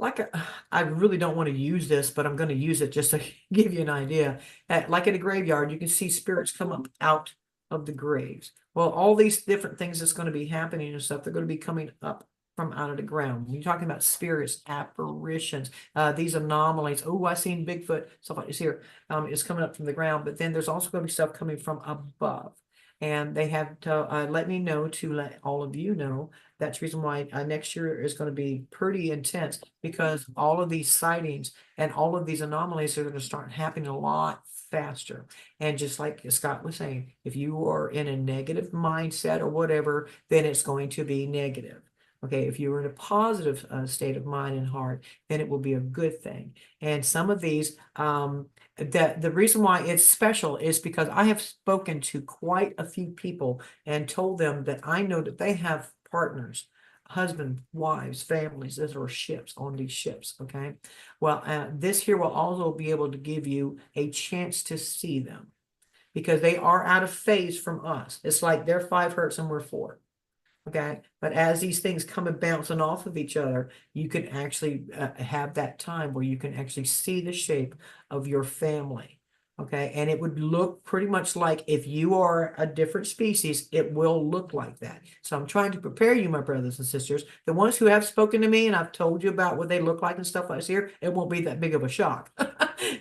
I really don't want to use this, but I'm going to use it just to give you an idea. Like in a graveyard, you can see spirits come up out of the graves. Well, all these different things that's going to be happening and stuff, they're going to be coming up from out of the ground. When you're talking about spirits, apparitions, these anomalies. Oh, I seen Bigfoot, stuff like this here. Is coming up from the ground, but then there's also going to be stuff coming from above. And they have to let me know to let all of you know. That's the reason why next year is going to be pretty intense, because all of these sightings and all of these anomalies are going to start happening a lot faster. And just like Scott was saying, if you are in a negative mindset or whatever, then it's going to be negative. Okay, if you're in a positive state of mind and heart, then it will be a good thing. And some of these, the reason why it's special is because I have spoken to quite a few people and told them that I know that they have partners, husband, wives, families that are ships on these ships. Okay. Well, this here will also be able to give you a chance to see them because they are out of phase from us. It's like they're 5 hertz and we're 4. Okay. But as these things come and bouncing off of each other, you can actually have that time where you can actually see the shape of your family. Okay. And it would look pretty much like if you are a different species, it will look like that. So I'm trying to prepare you, my brothers and sisters. The ones who have spoken to me and I've told you about what they look like and stuff like this here, it won't be that big of a shock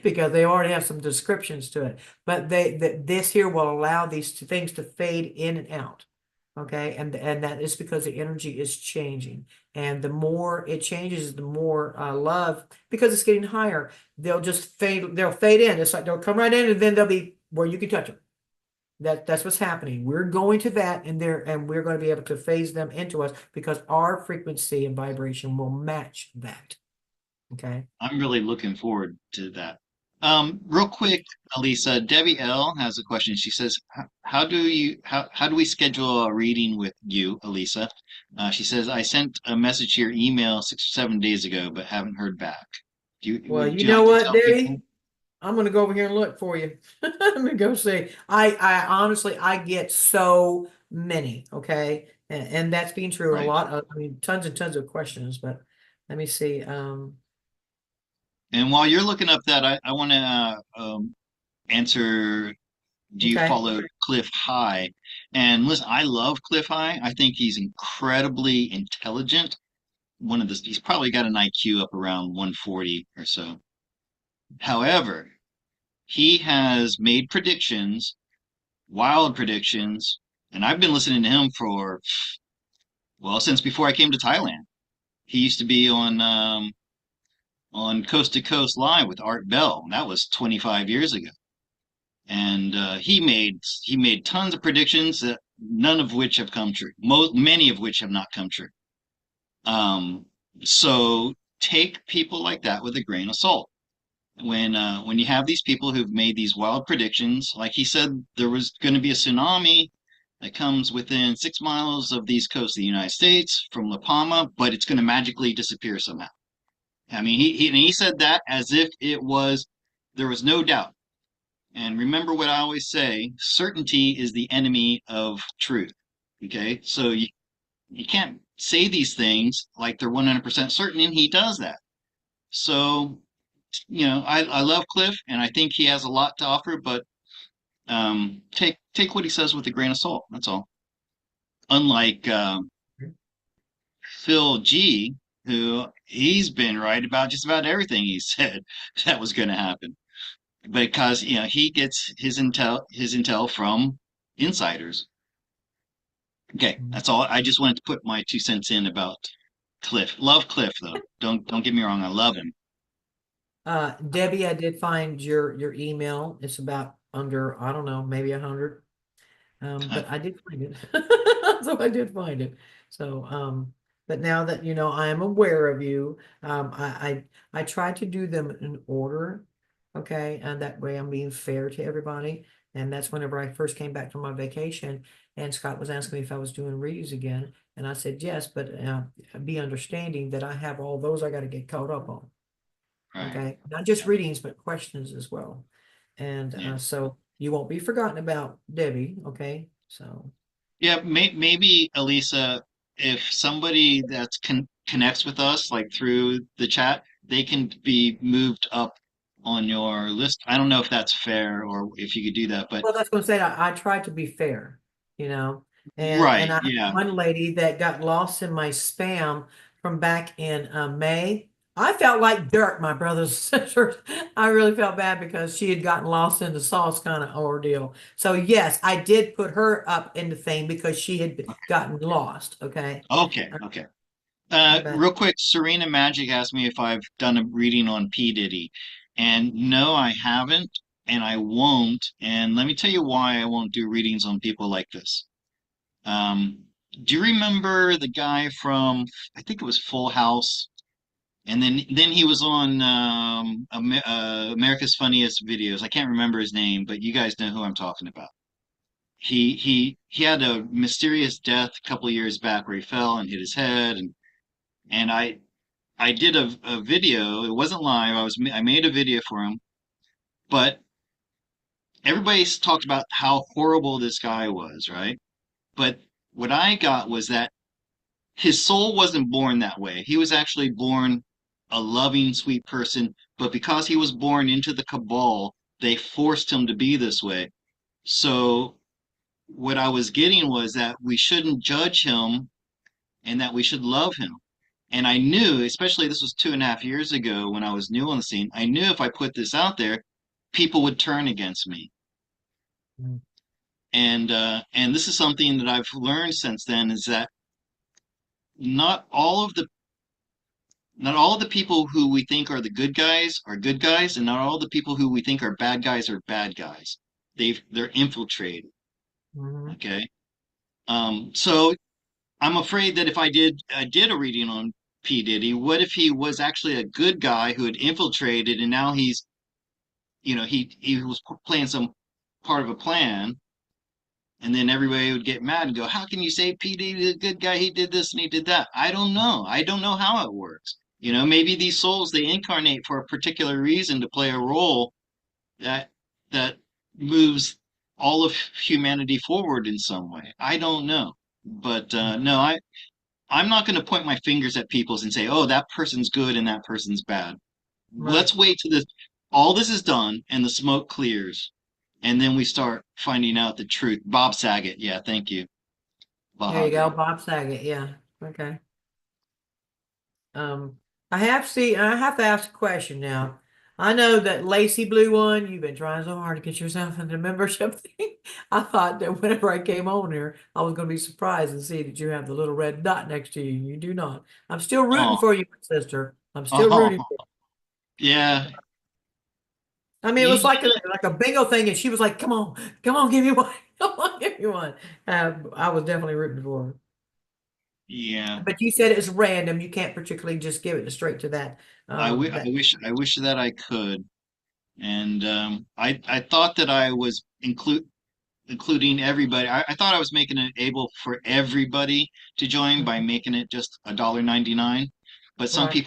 because they already have some descriptions to it. But this here will allow these two things to fade in and out. Okay, and that is because the energy is changing, and the more it changes, the more love, because it's getting higher, they'll fade in. It's like they'll come right in and then they'll be where you can touch them. That's what's happening. We're going to that, and we're going to be able to phase them into us because our frequency and vibration will match that. Okay. I'm really looking forward to that. Real quick, Alisa, Debbie L has a question. She says, how do we schedule a reading with you, Alisa?" She says, "I sent a message to your email 6 or 7 days ago, but haven't heard back. Well, Would you you know like to what, tell people?" Debbie? I'm gonna go over here and look for you. Let me go see. I honestly I get so many, okay? And that's being true. A Right. lot of, I mean, tons and tons of questions, but let me see. And while you're looking up that, I want to answer. Do you Okay. follow Cliff High? And listen, I love Cliff High. I think he's incredibly intelligent. He's probably got an IQ up around 140 or so. However, he has made predictions, wild predictions, and I've been listening to him for, well, since before I came to Thailand. He used to be on Coast to Coast Live with Art Bell. And that was 25 years ago. And he made tons of predictions that none of which have come true. Many of which have not come true. Um, so take people like that with a grain of salt. When you have these people who've made these wild predictions, like he said, there was going to be a tsunami that comes within 6 miles of the east coast of the United States from La Palma, but it's going to magically disappear somehow. I mean, he said that as if there was no doubt. And remember what I always say, certainty is the enemy of truth. Okay? So you can't say these things like they're 100% certain, and he does that. So, I love Cliff, and I think he has a lot to offer, but take what he says with a grain of salt. That's all. Unlike Phil G, who he's been right about just about everything he said that was going to happen, because he gets his intel from insiders. Okay, that's all. I just wanted to put my 2 cents in about Cliff. Love Cliff though. Don't get me wrong. I love him. Debbie, I did find your email. It's about under, I don't know, maybe 100. But I did find it. So I did find it. So, but now that you know I am aware of you, I try to do them in order, okay, and that way I'm being fair to everybody. And that's whenever I first came back from my vacation, and Scott was asking me if I was doing reads again, and I said yes, but be understanding that I have all those I got to get caught up on. Right. Okay, not just Yeah. readings, but questions as well. And Yeah. so you won't be forgotten about, Debbie. Okay, so. Yeah, maybe Elisa, if somebody that's connects with us like through the chat, they can be moved up on your list. I don't know if that's fair or if you could do that, but Well, that's what I'm saying. I try to be fair, you know. And right, I had yeah. one lady that got lost in my spam from back in May. I felt like dirt, my brothers and sisters. I really felt bad because she had gotten lost in the sauce kind of ordeal. So yes, I did put her up in the thing because she had gotten lost. Okay. Okay, Uh, okay. But Real quick, Serena Magic asked me if I've done a reading on P. Diddy, and no, I haven't, and I won't. And let me tell you why I won't do readings on people like this. Um, do you remember the guy from, I think it was Full House, and then he was on America's Funniest Videos. I can't remember his name, but you guys know who I'm talking about. He had a mysterious death a couple of years back where he fell and hit his head, and I did a video. It wasn't live. I made a video for him, but everybody's talked about how horrible this guy was, right? But what I got was that his soul wasn't born that way. He was actually born a loving, sweet person, but because he was born into the cabal, they forced him to be this way. So what I was getting was that we shouldn't judge him and that we should love him. And I knew, especially this was 2.5 years ago when I was new on the scene, I knew if I put this out there, people would turn against me. mm, And this is something that I've learned since then is that not all of the not all the people who we think are good guys, and not all the people who we think are bad guys. They're infiltrated. mhm, Okay. So I'm afraid that if I did a reading on P. Diddy, what if he was actually a good guy who had infiltrated and now he was playing some part of a plan, and then everybody would get mad and go, "How can you say P. Diddy is a good guy? He did this and he did that." I don't know. I don't know how it works. Maybe these souls they incarnate for a particular reason to play a role that moves all of humanity forward in some way. I don't know. But no, I'm not going to point my fingers at people and say, "Oh, that person's good and that person's bad." right. Let's wait till all this is done and the smoke clears, and then we start finding out the truth. Bob Saget, yeah, thank you, There you go, Bahadur. Bob Saget. Yeah. Okay. Um, I have to ask a question now. I know that Lacy Blue one, you've been trying so hard to get yourself into the membership thing. I thought that whenever I came on here, I was going to be surprised and see that you have the little red dot next to you. You do not. I'm still rooting Oh, for you, sister. I'm still oh, rooting for you. yeah. I mean, it was You, like a bingo thing, and she was like, come on, give me one. Come on, give me one. I was definitely rooting for her. yeah. But you said it's random. You can't particularly just give it straight to that. I That wish that I could. And I thought that I was including everybody. I thought I was making it able for everybody to join by Mhm. making it just $1.99. But Right.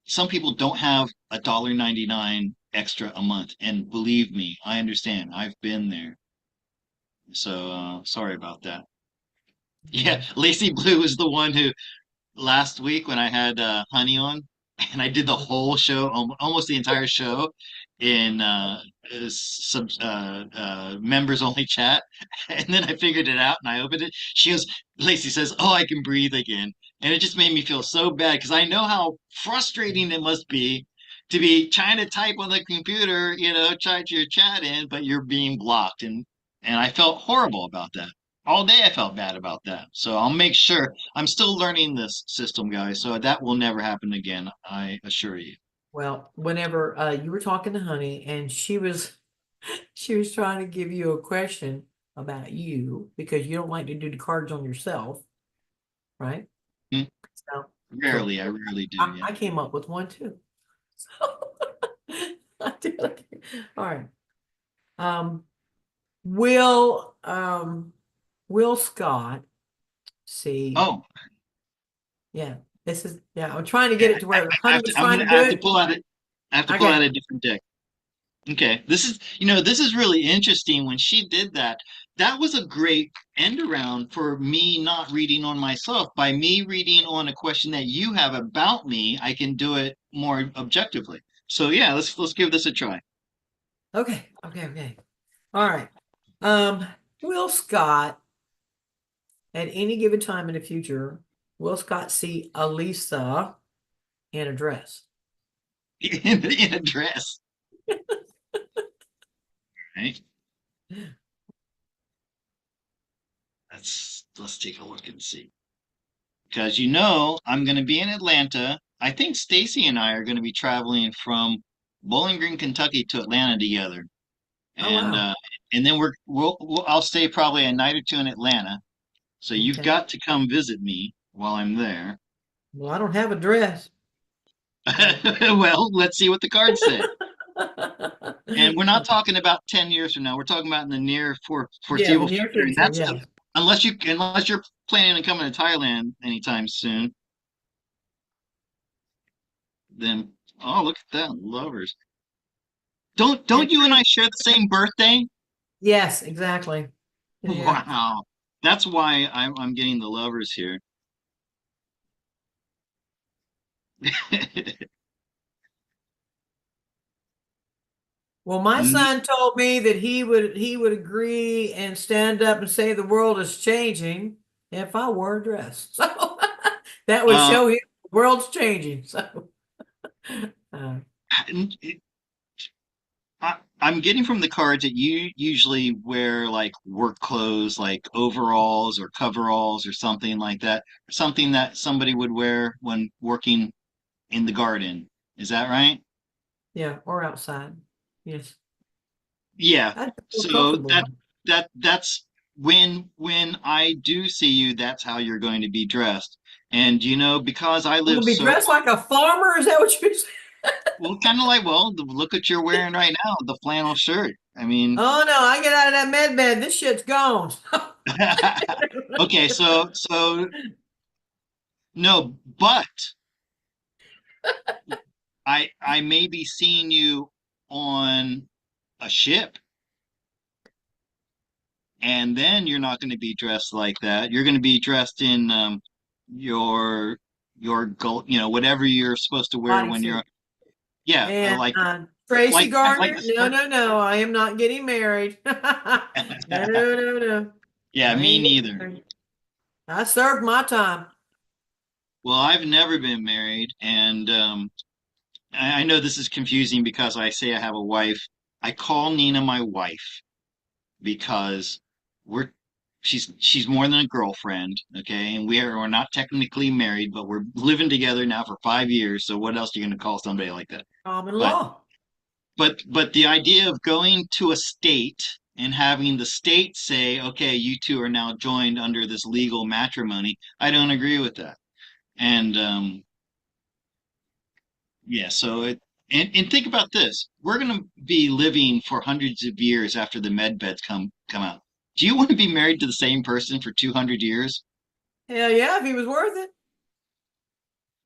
some people don't have $1.99 extra a month. And believe me, I understand. I've been there. So sorry about that. Yeah, Mhm. Lacey Blue is the one who last week when I had Honey on, and I did the Mhm. whole show, almost the entire show, in members only chat, and then I figured it out and I opened it. Lacey says, "Oh, I can breathe again," and it just made me feel so bad because I know how frustrating it must be to be trying to type on the computer, type your chat in, but you're being blocked, and I felt horrible about that. All day I felt bad about that. So I'll make sure. I'm still learning this system, guys, so that will never happen again, I assure you. Well, whenever you were talking to Honey and she was trying to give you a question about you because you don't like to do the cards on yourself, right? Hmm. So, so Rarely, I rarely do, I, yeah. I came up with one too. I did. All right. Um, will Will Scott see? Oh, Yeah, this is yeah. I'm trying to get I, it to I where Honey was I'm trying gonna to I do have to it. pull out it. I have to pull out Okay. a different deck. Okay, this is really interesting. When she did that, that was a great end around for me not reading on myself. By me reading on a question that you have about me, I can do it more objectively. So yeah, let's give this a try. Okay. Okay. Okay. All right. Um, Will Scott at any given time in the future, Will Scott see Alisa in a dress? In a dress, right? Let's take a look and see. Because I'm going to be in Atlanta. I think Stacy and I are going to be traveling from Bowling Green, Kentucky to Atlanta together. Oh And wow. then I'll stay probably a night or two in Atlanta. So you've Okay. got to come visit me while I'm there. Well, I don't have a dress, so Well, let's see what the cards say. And we're not talking about 10 years from now. We're talking about in the yeah, the foreseeable near future. And future, that's yes. unless you're planning on coming to Thailand anytime soon, then oh, look at that. Lovers. And Don't you and I share the same birthday? yes, exactly. Yeah. Wow. That's why I'm getting the lovers here. Well, my N- son told me that he would agree and stand up and say the world is changing if I wore a dress. So that would Uh, show him the world's changing. So uh, I'm getting from the cards that you usually wear like work clothes, like overalls or coveralls or something like that, something that somebody would wear when working in the garden. Is that right? yeah, or outside. Yes. Yeah. I'd feel So comfortable. that's when I do see you, that's how you're going to be dressed. And because I I'm live gonna be so dressed like a farmer. Is that what you're saying? well, kind of like, well, look what you're wearing right now, the flannel shirt. I mean, Oh no, I get out of that med bed. This shit's gone. okay, so no, but I may be seeing you on a ship, and then you're not going to be dressed like that. You're going to be dressed in your whatever you're supposed to wear when you're Bodysuit yeah, and like. Tracy like Gardner? the No, sport. no, no. I am not getting married. No, no, no. Yeah, I me ain't getting neither. married. I served my time. Well, I've never been married, and I know this is confusing because I say I have a wife. I call Nina my wife because we're she's more than a girlfriend, okay? And we're not technically married, but we're living together now for 5 years. So what else are you going to call somebody like that? Common But law. but the idea of going to a state and having the state say, okay, you two are now joined under this legal matrimony, I don't agree with that. And yeah, so and think about this. We're going to be living for hundreds of years after the med beds come out. Do you want to be married to the same person for 200 years? Hell yeah, if he was worth it.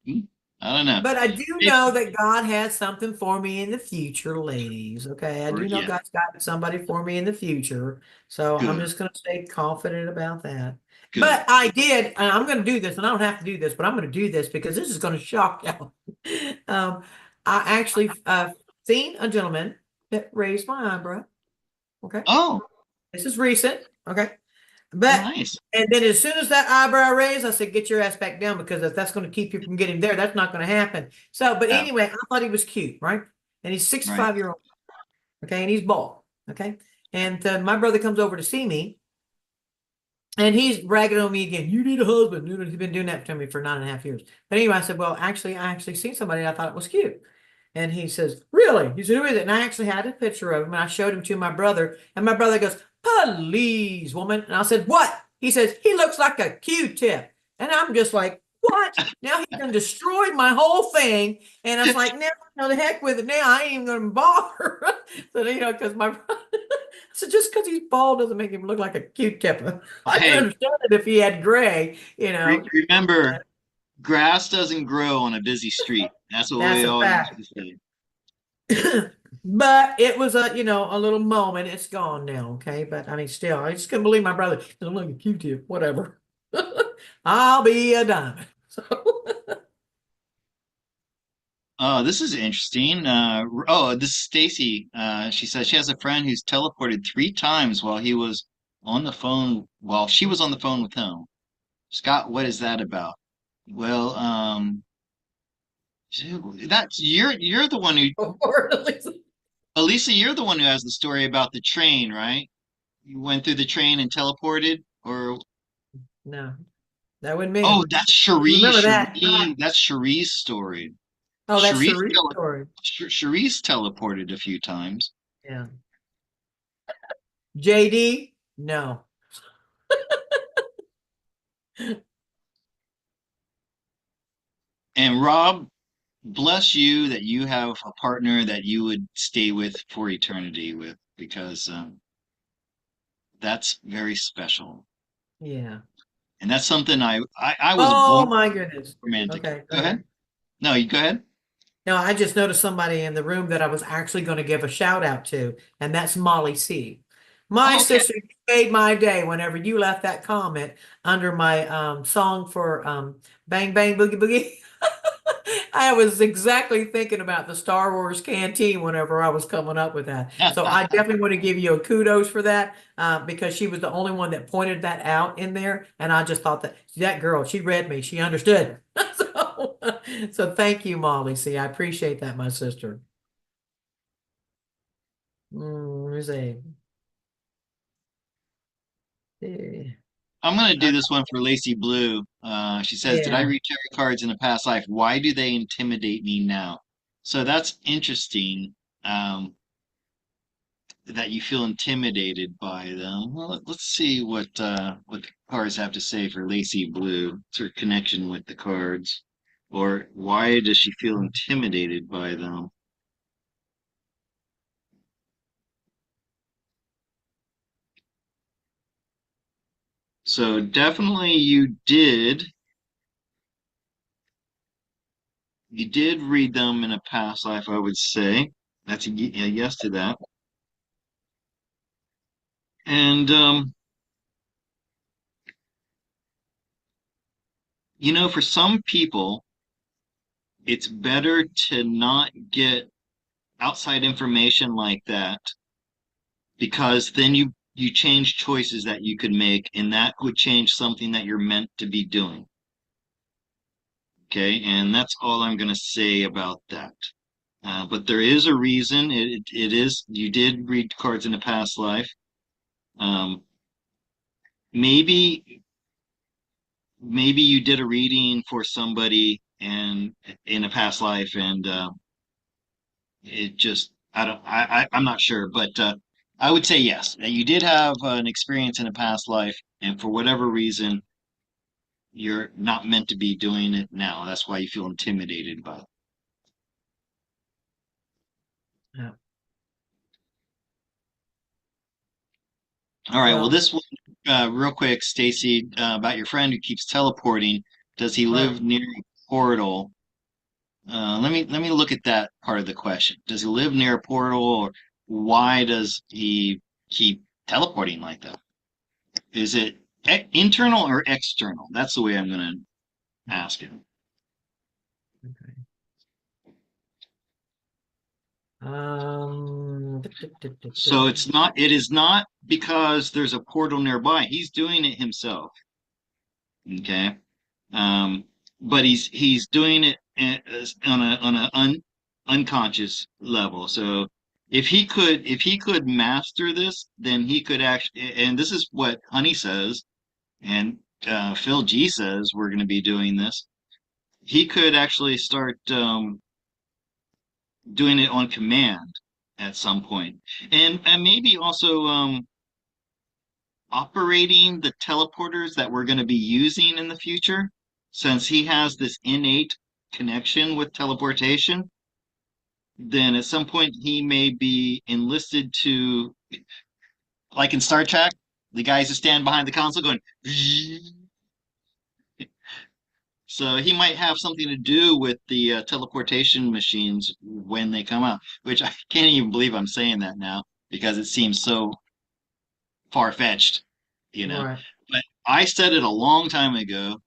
Hmm? I don't know. But I do Maybe, know that God has something for me in the future, ladies. Okay. I do know yeah, God's got somebody for me in the future. So I'm good, just going to stay confident about that. good. But I did, and I'm going to do this, and I don't have to do this, but I'm going to do this because this is going to shock y'all. Um, I actually seen a gentleman that raised my eyebrow. Okay. Oh, This is recent. Okay. But nice. and then as soon as that eyebrow raised, I said, "Get your ass back down," because if that's going to keep you from getting there, that's not going to happen. So, but Yeah, anyway, I thought he was cute, right? And he's right. 65 year old, okay, and he's bald, okay. And my brother comes over to see me, and he's bragging on me again. You need a husband. He's been doing that to me for 9.5 years. But anyway, I said, "Well, actually, I actually seen somebody. And I thought it was cute." And he says, "Really?" He said, "Who is it?" And I actually had a picture of him, and I showed him to my brother. And my brother goes, "Please, woman." And I said, "What?" He says, "He looks like a Q-tip." And I'm just like, "What?" Now he done destroyed my whole thing. And I was like, "Now, no, the heck with it. Now I ain't even gonna bother." So, because my so just because he's bald doesn't make him look like a Q-tip. I can Hey, understand it if he had gray, remember, grass doesn't grow on a busy street. That's what That's we a always used fact. to say. But it was a little moment. It's gone now, okay? But I mean, still, I just couldn't believe my brother. I'm like a Q-tip, whatever. I'll be a diamond. So, Oh, this is interesting. This is Stacy. She says she has a friend who's teleported 3 times while she was on the phone with him. Scott, what is that about? Well, that's you're the one who or at least, Alisa, you're the one who has the story about the train, right? You went through the train and teleported, or no, that wasn't oh, me. that's Remember that? That's Cherie's story. Oh, that's Cherie's story. Cherie's teleported a few times. Yeah. JD? No. And Rob, bless you that you have a partner that you would stay with for eternity with, because that's very special. Yeah. And that's something I was Oh born my goodness. romantic. Okay, go Go ahead. ahead. No, you go ahead. No, I just noticed somebody in the room that I was actually going to give a shout out to, and that's Molly C. My Oh, okay. sister, you made my day whenever you left that comment under my song for Bang Bang Boogie Boogie. I was exactly thinking about the Star Wars canteen whenever I was coming up with that. So I definitely want to give you a kudos for that because she was the only one that pointed that out in there. And I just thought that girl, she read me, she understood. So, so thank you, Molly. See, I appreciate that, my sister. Let me see. Eh, I'm going to uh, do this one for Lacey Blue. She says, "Did I yeah. read tarot cards in a past life? Why do they intimidate me now?" So that's interesting. That you feel intimidated by them. Well, let's see what the cards have to say for Lacey Blue. It's her connection with the cards, or why does she feel intimidated by them? So definitely you did read them in a past life, I would say. That's a yes to that. And for some people, it's better to not get outside information like that, because then you change choices that you could make, and that would change something that you're meant to be doing. Okay, and that's all I'm going to say about that. But there is a reason. It is you did read cards in a past life. Um, maybe maybe you did a reading for somebody and in a past life, and it just I don't I'm not sure, but I would say yes, that you did have an experience in a past life, and for whatever reason, you're not meant to be doing it now. That's why you feel intimidated by it. Yeah. All right. Well, Well, this one, real quick, Stacy, about your friend who keeps teleporting. Does he right. live near a portal? Let me look at that part of the question. Does he live near a portal, or why does he keep teleporting like that? Is it internal or external? That's the way I'm going to ask it. Okay. So it is not because there's a portal nearby. He's doing it himself. Okay. Um, but he's doing it on a unconscious level. So if he could master this, then he could actually. And this is what Honey says, and Phil G says we're going to be doing this. He could actually start doing it on command at some point, and maybe also operating the teleporters that we're going to be using in the future, since he has this innate connection with teleportation, then at some point he may be enlisted to, like in Star Trek, the guys who stand behind the console going, so he might have something to do with the teleportation machines when they come out, which I can't even believe I'm saying that now because it seems so far-fetched, you know. Right, But I said it a long time ago.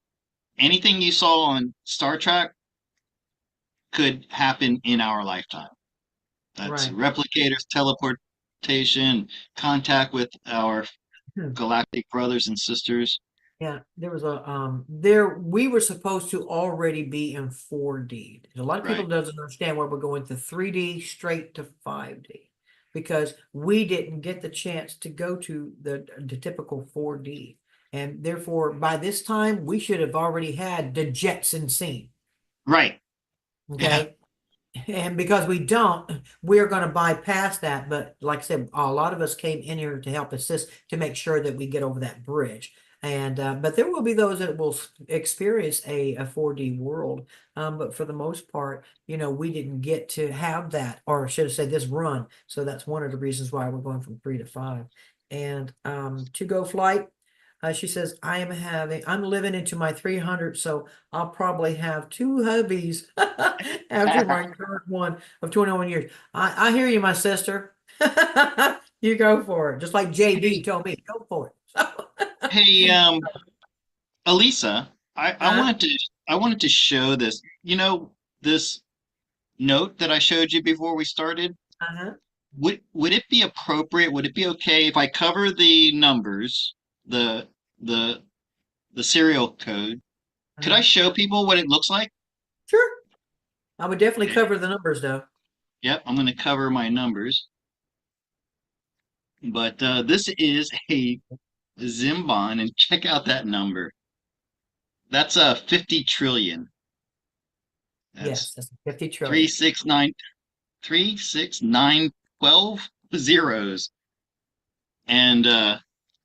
Anything you saw on Star Trek could happen in our lifetime. That's right. replicators, teleportation, contact with our Hmm. galactic brothers and sisters. Yeah, there was a there we were supposed to already be in 4D. A lot of people Right, doesn't understand why we're going to 3D straight to 5D because we didn't get the chance to go to the typical 4D. And therefore, by this time, we should have already had the Jetson scene. right. Yeah, Okay. And because we don't, we're going to bypass that. But like I said, a lot of us came in here to help assist to make sure that we get over that bridge. And but there will be those that will experience a 4D world. But for the most part, we didn't get to have that, or should have said this run. So that's one of the reasons why we're going from 3 to 5. And to go flight. She says, I'm living into my 300, so I'll probably have two hubbies after my current one of 21 years. I hear you, my sister. You go for it. Just like JD hey, told me, go for it. hey, Alisa, I Uh, wanted to show this. This note that I showed you before we started. uh-huh, Would it be appropriate? Would it be okay if I cover the numbers, the the the serial code? Could I uh-huh. show people what it looks like? Sure. I would definitely Okay. cover the numbers though. Yep, I'm going to cover my numbers. But this is a Zimbon, and check out that number. That's a 50 trillion. Yes, That's that's 50 three trillion. six nine 36912 zeros. And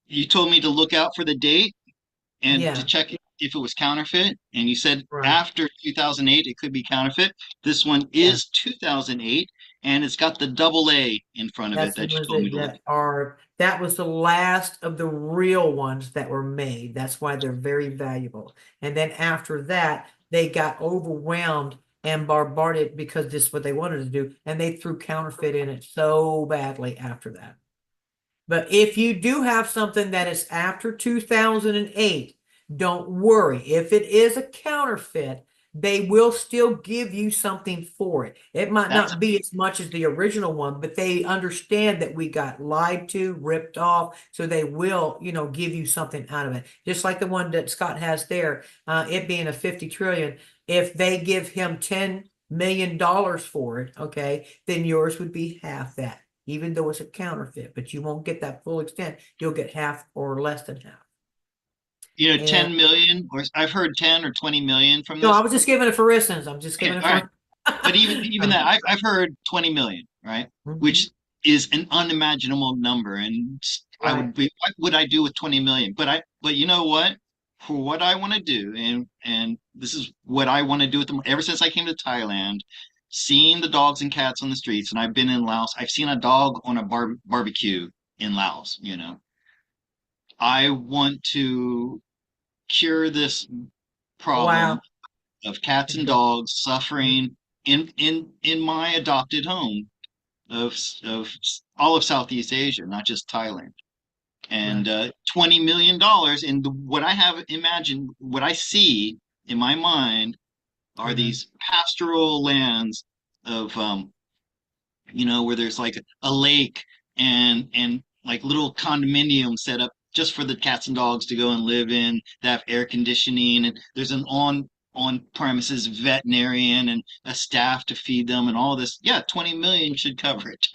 you told me to look out for the date and to Yeah, check if it was counterfeit. And you said right. after 2008 it could be counterfeit. This one Yeah. is 2008, and it's got the double A in front of it That's the that you ones told me to look that was the last of the real ones that were made. That's why they're very valuable. And then after that, they got overwhelmed and bombarded because this is what they wanted to do. And they threw counterfeit in it so badly after that. But if you do have something that is after 2008, don't worry. If it is a counterfeit, they will still give you something for it. It might That's not be as much as the original one, but they understand that we got lied to, ripped off, so they will, give you something out of it. Just like the one that Scott has there, it being a 50 trillion. If they give him $10 million for it, okay, then yours would be half that, even though it's a counterfeit, but you won't get that full extent. You'll get half or less than half. And 10 million, or I've heard 10 or 20 million from no, I this. was just giving it for instance. I'm just Okay, giving it all right. for But even that, I've heard 20 million, right? Mhm. Which is an unimaginable number. And I Right. would be, what would I do with 20 million? But you know what? For what I want to do, and this is what I want to do with them ever since I came to Thailand, seeing the dogs and cats on the streets, and I've been in Laos. I've seen a dog on a barbecue in Laos, I want to cure this problem Wow. of cats and Okay. dogs Mhm. suffering in my adopted home of all of Southeast Asia, not just Thailand. And Right. $20 million. And what I have imagined, what I see in my mind are Mhm. these pastoral lands of where there's like a lake and like little condominiums set up just for the cats and dogs to go and live in, that have air conditioning, and there's an on premises veterinarian and a staff to feed them and all this. Yeah, 20 million should cover it.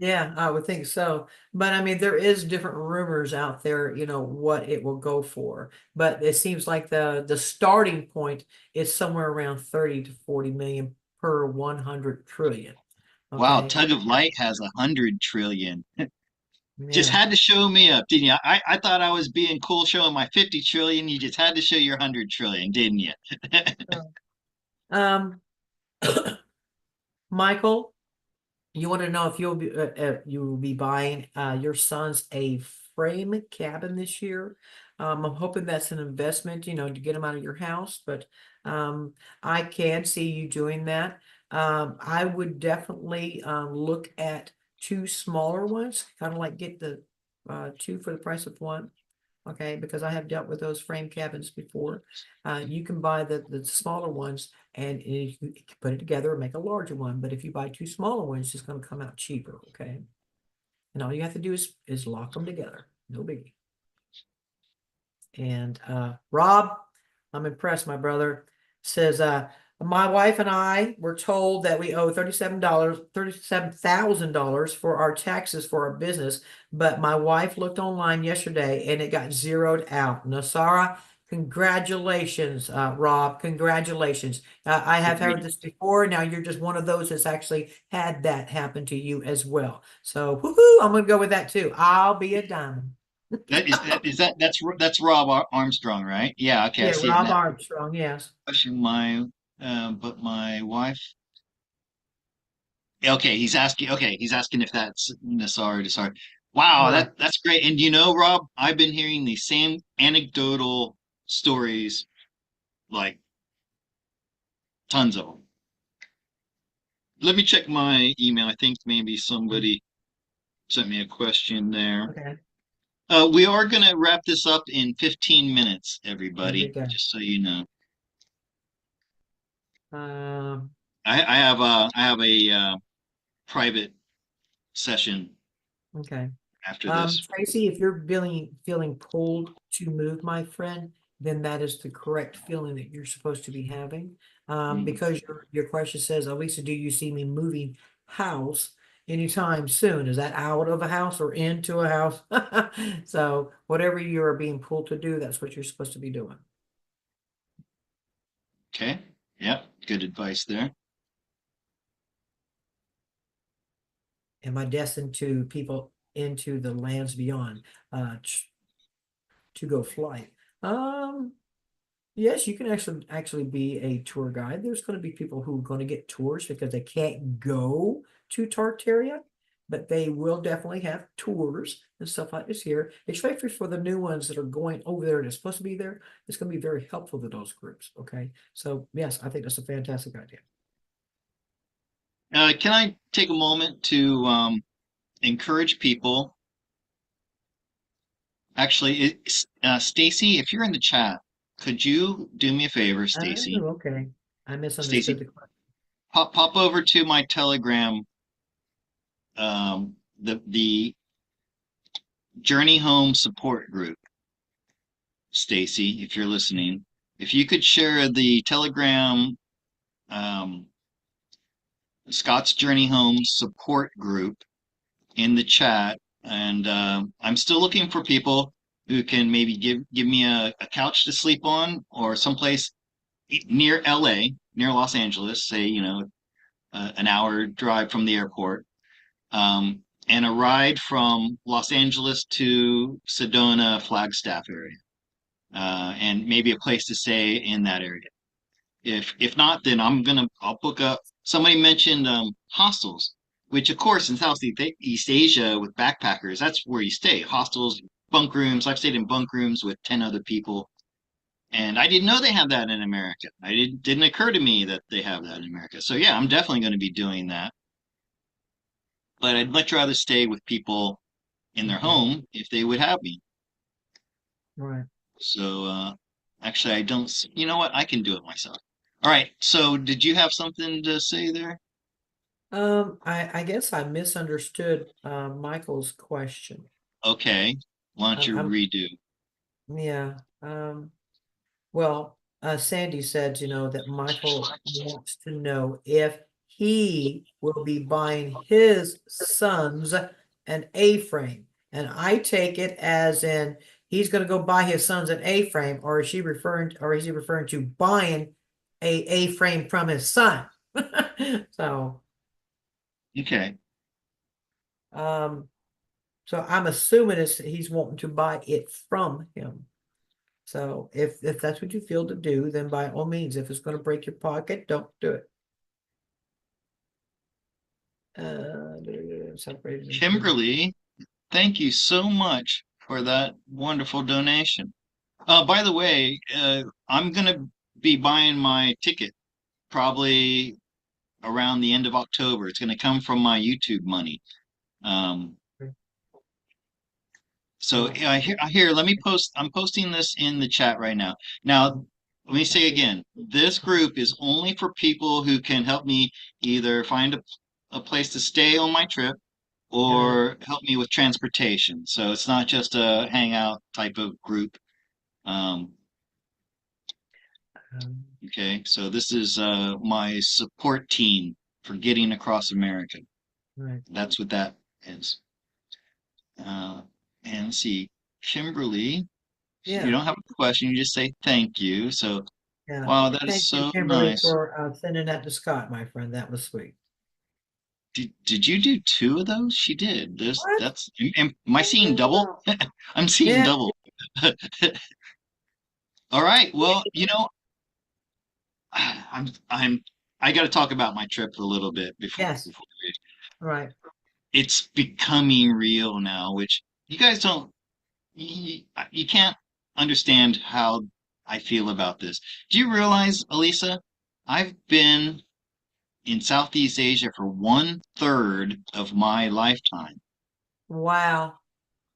Yeah, I would think so. But I mean, there is different rumors out there, what it will go for. But it seems like the starting point is somewhere around 30 to 40 million per 100 trillion. Wow, Okay. Tug of Light has 100 trillion. Just Yeah. had to show me up, didn't you? I thought I was being cool showing my 50 trillion. You just had to show your 100 trillion, didn't you? Um, Michael, you want to know if you will be buying your son's a frame cabin this year? I'm hoping that's an investment, to get him out of your house, but I can see you doing that. I would definitely look at two smaller ones, kind of like get the two for the price of one. Okay, because I have dealt with those frame cabins before. You can buy the smaller ones and you can put it together and make a larger one. But if you buy two smaller ones, it's just going to come out cheaper. Okay, and all you have to do is lock them together. No biggie. And Rob, I'm impressed, my brother, says my wife and I were told that we owe $37,000 for our taxes for our business, but my wife looked online yesterday and it got zeroed out. Nasara, congratulations, Rob. Congratulations. I have heard this before. Now you're just one of those that's actually had that happen to you as well. So, woohoo, I'm gonna go with that too. I'll be a diamond. That's Rob Armstrong, right? Yeah, okay, I Yeah, see it Rob now. Armstrong, yes. Question but my wife. Okay, he's asking. Okay, he's asking if that's Nassar Desar. Wow, Right. that's great. And Rob, I've been hearing these same anecdotal stories, like tons of them. Let me check my email. I think maybe somebody sent me a question there. Okay. We are gonna wrap this up in 15 minutes, Here we everybody, go. just so you know. Um, I have a private session okay. after this. Tracy, if you're feeling pulled to move, my friend, then that is the correct feeling that you're supposed to be having. Mm. Because your question says, Alisa, do you see me moving house anytime soon? Is that out of a house or into a house? So whatever you are being pulled to do, that's what you're supposed to be doing. Okay. Yep. Good advice there. Am I destined to people into the lands beyond to go flight? Um, yes, you can actually be a tour guide. There's going to be people who are going to get tours because they can't go to Tartaria, but they will definitely have tours and stuff like this here, especially for the new ones that are going over there and are supposed to be there. It's going to be very helpful to those groups. Okay, so yes, I think that's a fantastic idea. Can I take a moment to encourage people? Actually, Stacy, if you're in the chat, could you do me a favor, Oh, Stacy? okay. I misunderstood Stacy, the question. pop over to my Telegram, the Journey Home support group, Stacy, if you're listening. If you could share the Telegram um, Scott's Journey Home support group in the chat, and I'm still looking for people who can maybe give me a couch to sleep on or someplace near LA, near Los Angeles, say, an hour drive from the airport, and a ride from Los Angeles to Sedona, Flagstaff area, and maybe a place to stay in that area. If not, then I'll book up. Somebody mentioned hostels, which of course in Southeast Asia with backpackers, that's where you stay. Hostels, bunk rooms. I've stayed in bunk rooms with 10 other people. And I didn't know they have that in America. I didn't occur to me that they have that in America. So yeah, I'm definitely going to be doing that. But I'd much rather stay with people in their Okay. home if they would have me. Right. So actually, I don't. You know what? I can do it myself. All right. So did you have something to say there? I guess I misunderstood Michael's question. Okay. Why don't you I'm redo? yeah. Well, Sandy said, that Michael wants to know if he will be buying his sons an A-frame. And I take it as in he's going to go buy his sons an A-frame, or is he referring to buying a A-frame from his son? So, Okay. um, so I'm assuming he's wanting to buy it from him. So if that's what you feel to do, then by all means, if it's going to break your pocket, don't do it. Separated into. Kimberly, thank you so much for that wonderful donation. By the way, I'm gonna be buying my ticket probably around the end of October. It's gonna come from my YouTube money. Um, So Oh, yeah, here, let me post. I'm posting this in the chat right now. Now, let me say again, this group is only for people who can help me either find a place to stay on my trip got it. or help me with transportation. So it's not just a hangout type of group. Um, Um, okay, so this is my support team for getting across America. right. That's what that is. Uh, and let's see, Kimberly. You Yeah. don't have a question, you just say thank you. So, Yeah. wow, that is Thank you, so Kimberly, nice. for sending that to Scott, my friend. That was sweet. Did you do two of those? She did. What? Am I seeing double? I'm seeing Yeah. double. All right. Well, I'm I got to talk about my trip a little bit Yes. before Right. it's becoming real now, which you guys don't you can't understand how I feel about this. Do you realize, Alisa, I've been in Southeast Asia for 1/3 of my lifetime. Wow.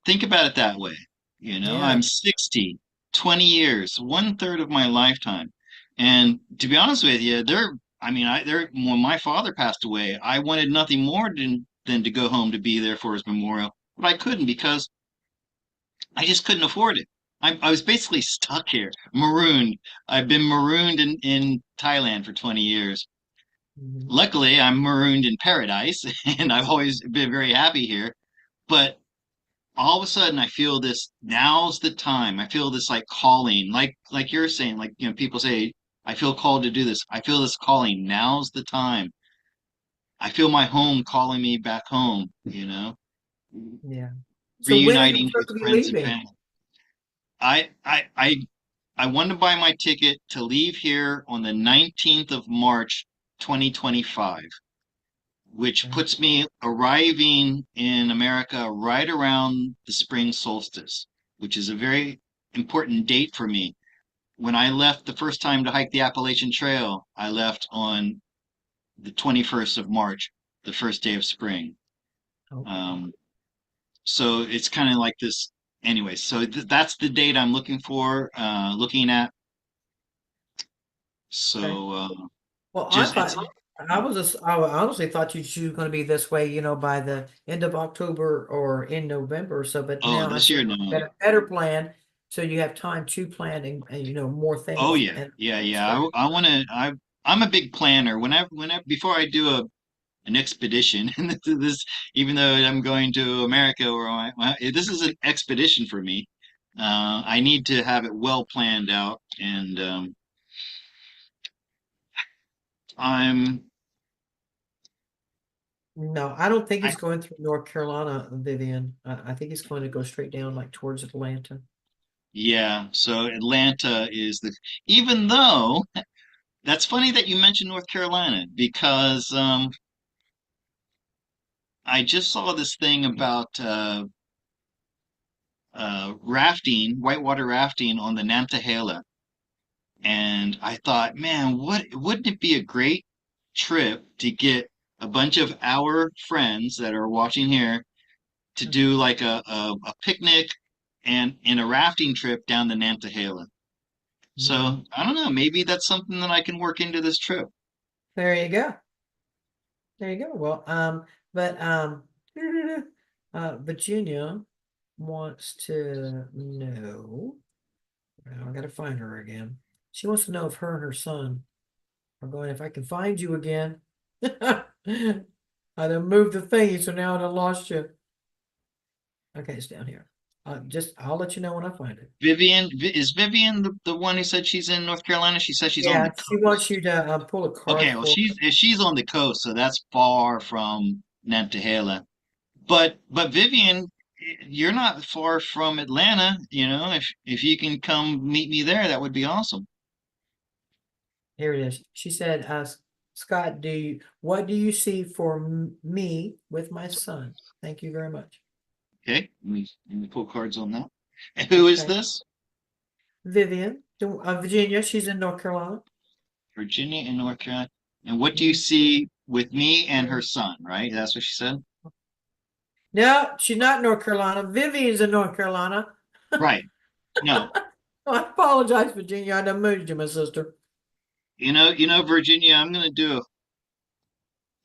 Think about it that way. Yeah. I'm 60, 20 years, 1/3 of my lifetime. And to be honest with you, when my father passed away, I wanted nothing more than to go home to be there for his memorial, but I couldn't because I just couldn't afford it. I was basically stuck here, marooned. I've been marooned in Thailand for 20 years. Mhm. Luckily, I'm marooned in paradise, and I've always been very happy here. But all of a sudden, I feel this. Now's the time. I feel this like calling, like you're saying, like people say, I feel called to do this. I feel this calling. Now's the time. I feel my home calling me back home. Yeah. So when are you Reuniting supposed with to be friends and leaving? family. I I I I want to buy my ticket to leave here on the 19th of March, 2025, which Okay. puts me arriving in America right around the spring solstice, which is a very important date for me. When I left the first time to hike the Appalachian Trail, I left on the 21st of March, the first day of spring. Okay. Um, so it's kind of like this. Anyway, so that's the date I'm looking for, looking at. Okay. So, Well, I Just it's thought I honestly thought you were going to be this way, by the end of October or in November or so. But oh now I this see year you no. got a better plan, so you have time to plan and more Oh things yeah, and yeah, yeah. start. I want to. I'm a big planner. Whenever before I do an expedition, and this even though I'm going to America or this is an expedition for me. I need to have it well planned out, and I'm No, I don't think I he's going through North Carolina, Vivian. I think he's going to go straight down like towards Atlanta. yeah. So Atlanta is the even though that's funny that you mentioned North Carolina because I just saw this thing about rafting, whitewater rafting on the Nantahala. And I thought, man, wouldn't it be a great trip to get a bunch of our friends that are watching here to do like a picnic and in a rafting trip down the Nantahala. Mm. So I don't know, maybe that's something that I can work into this trip. There you go. There you go. Well, but Virginia wants to know. I gotta find her again. She wants to know if her and her son are going. If I can find you again. I done moved the thingy, so now I done lost you. Okay, it's down here. I'll let you know when I find it. Is Vivian the one who said she's in North Carolina? She says she's on the Yeah, she wants coast. you to pull a card Okay, well for her. she's on the coast, so that's far from Nantahala. But Vivian, you're not far from Atlanta, you know. If you can come meet me there, that would be awesome. Here it is. She said, Scott, what do you see for me with my son? Thank you very much. Okay, let me pull cards on that. And who is Okay. this? Vivian, Virginia, she's in North Carolina. Virginia and North Carolina. And what do you Mm. see with me and her son, right? That's what she said? No, she's not in North Carolina. Vivian's in North Carolina. Right. No, I apologize, Virginia. I done moved you, my sister. Virginia, I'm gonna do a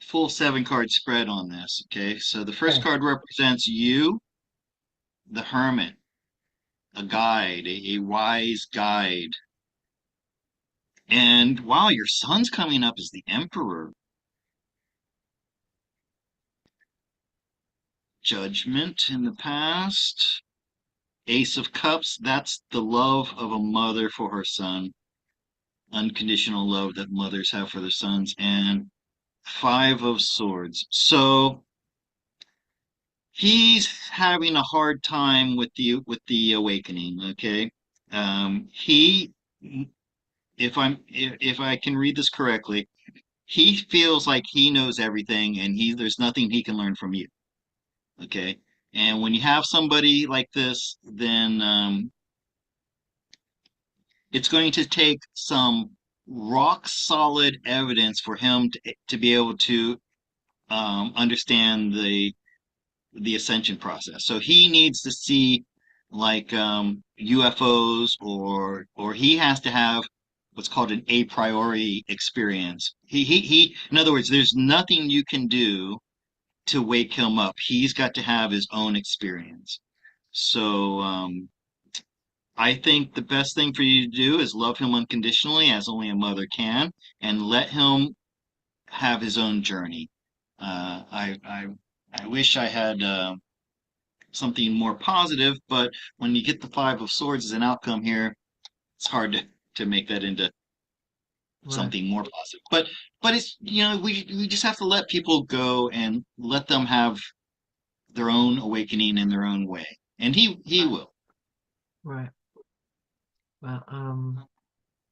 full 7 card spread on this. Okay. So the first Okay. card represents you, the hermit, a guide, a wise guide. And wow, your son's coming up as the emperor. Judgment in the past. Ace of Cups, that's the love of a mother for her son. Unconditional love that mothers have for their sons. And Five of Swords. So he's having a hard time with the awakening, okay? He if I can read this correctly, he feels like he knows everything and he there's nothing he can learn from you. Okay. And when you have somebody like this, then it's going to take some rock solid evidence for him to be able to understand the ascension process. So he needs to see like UFOs or he has to have what's called an a priori experience. He in other words, there's nothing you can do to wake him up. He's got to have his own experience. So I think the best thing for you to do is love him unconditionally, as only a mother can, and let him have his own journey. I wish I had something more positive, but when you get the Five of Swords as an outcome here, it's hard to make that into Right. something more positive. But it's we just have to let people go and let them have their own awakening in their own way, and he Right. will. Right. Well,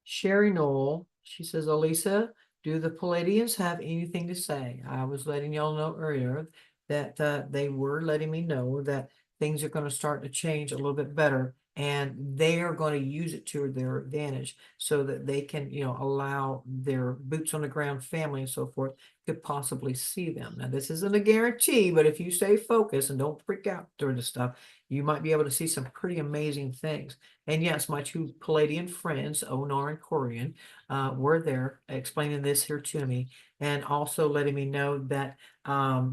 Sherry Knoll, she says, Alisa, do the Palladians have anything to say? I was letting y'all know earlier that they were letting me know that things are going to start to change a little bit better. and they are going to use it to their advantage so that they can, allow their boots on the ground family and so forth could possibly see them. Now, this isn't a guarantee, but if you stay focused and don't freak out during the stuff, you might be able to see some pretty amazing things. And yes, my two Palladian friends, Onar and Corian, were there explaining this here to me, and also letting me know that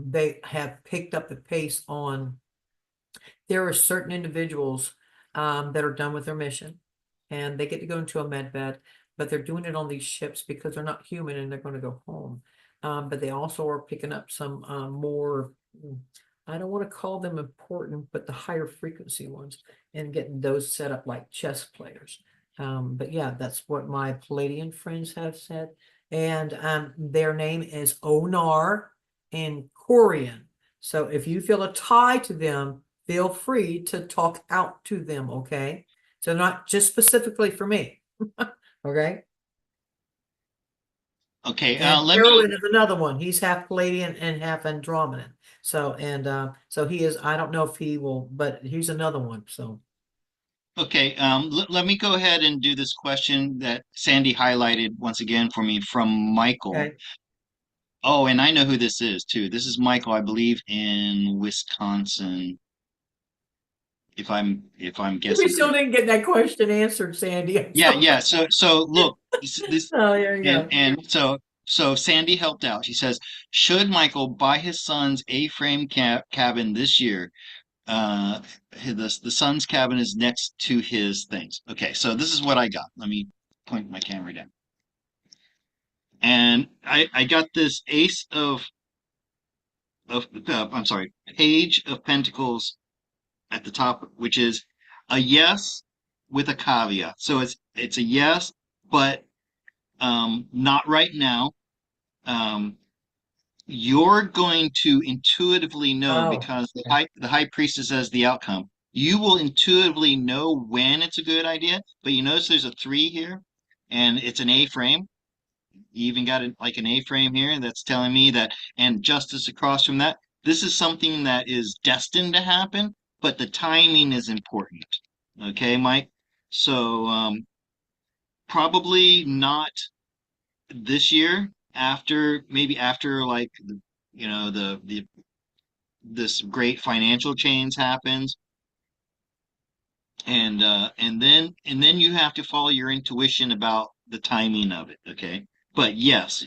they have picked up the pace on. There are certain individuals that are done with their mission, and they get to go into a med bed, but they're doing it on these ships because they're not human and they're going to go home. But they also are picking up some more, I don't want to call them important, but the higher frequency ones, and getting those set up like chess players. But yeah, that's what my Palladian friends have said. And their name is Onar and Corian. So if you feel a tie to them, feel free to talk out to them, okay? So not just specifically for me, okay? Okay, And let me. Carolyn is another one. He's half Palladian and half Andromedan. So he is, I don't know if he will, but he's another one. So Okay, let me go ahead and do this question that Sandy highlighted once again for me from Michael. okay. Oh, and I know who this is too. This is Michael, I believe, in Wisconsin, if I'm We guessing still correct. didn't get that question answered, Sandy. I'm Yeah, sorry. yeah. So look, this Oh, there you and go. and so Sandy helped out. She says, should Michael buy his son's A-frame cabin this year? Uh, the son's cabin is next to his things. Okay, so this is what I got. Let me point my camera down. And I got this ace of I'm sorry, page of pentacles at the top, which is a yes with a caveat. So it's a yes, but not right now. Um, you're going to intuitively know Oh, because okay. the high priestess says the outcome. You will intuitively know when it's a good idea, but you notice there's a three here, and it's an A frame. You even got like an A-frame here that's telling me that, and justice across from that. This is something that is destined to happen, but the timing is important. Okay, Mike? So probably not this year. After maybe after like the this great financial change happens, and then you have to follow your intuition about the timing of it. Okay, but yes,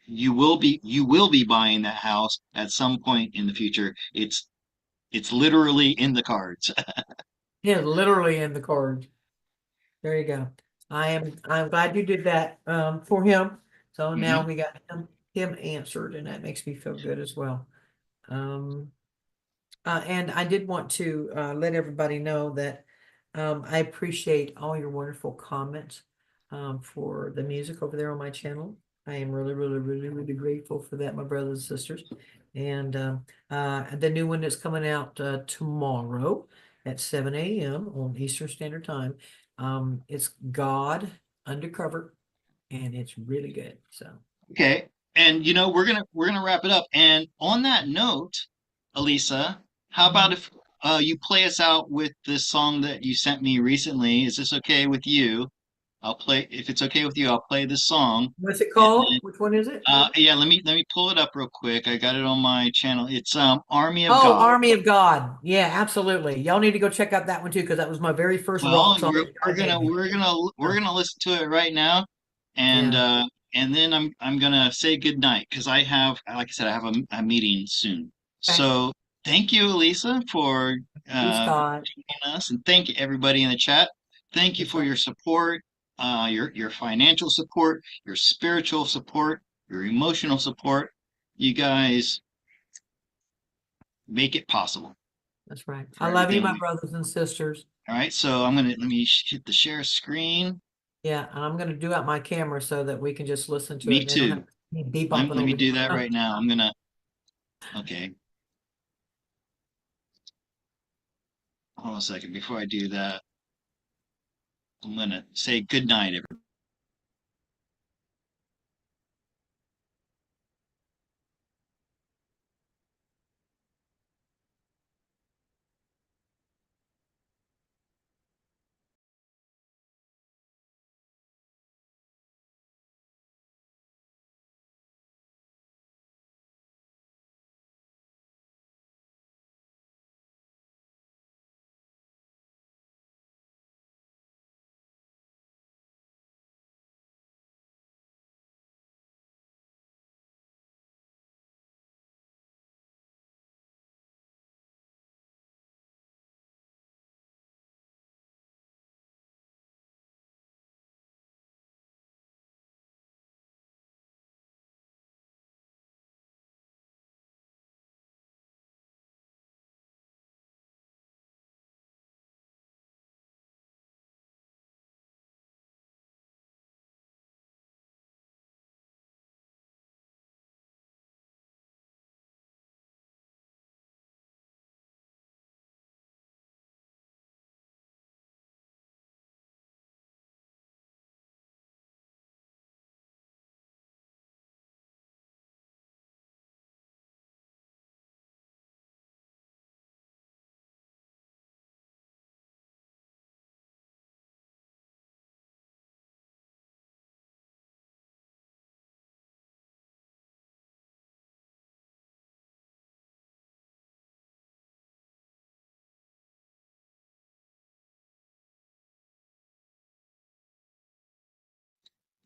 you will be buying that house at some point in the future. It's literally in the cards. Yeah, literally in the cards. There you go. I'm glad you did that for him. So now Hmm. we got him answered, and that makes me feel good as well. Um, and I did want to let everybody know that I appreciate all your wonderful comments for the music over there on my channel. I am really, really, really, really grateful for that, my brothers and sisters. And the new one that's coming out tomorrow at 7 a.m. on Eastern Standard Time. It's God Undercover, and it's really good. So, Okay, and we're gonna wrap it up. And on that note, Alisa, how about mhm. if you play us out with this song that you sent me recently? Is this okay with you? I'll play if it's okay with you. I'll play this song, What's it and called? Which one is it? yeah, let me pull it up real quick. I got it on my channel. It's Army of Oh, God. Army of God. Yeah, absolutely. Y'all need to go check out that one too, because that was my very first Well, rock song that we're y'all gonna gave me. we're gonna we're So, gonna listen to it right now, and yeah. uh, and then I'm gonna say good night because I have, like I said, I have a meeting soon. Okay. So thank you, Elisa, for You, uh, Scott. joining us, and thank you everybody in the chat. Thank you That's for right. your support, your financial support, your spiritual support, your emotional support. You guys make it possible That's right. I for love you, everything my we. brothers and sisters. All right, so let me hit the share screen. Yeah, and I'm going to do out my camera so that we can just listen to it Me and they don't have too. me be Let, bopping let me over do here. that right now. I'm gonna, okay, hold on a second. Before I do that, I'm gonna say good night, everybody.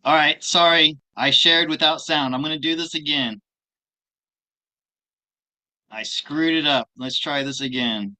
All right, sorry. I shared without sound. I'm going to do this again. I screwed it up. Let's try this again.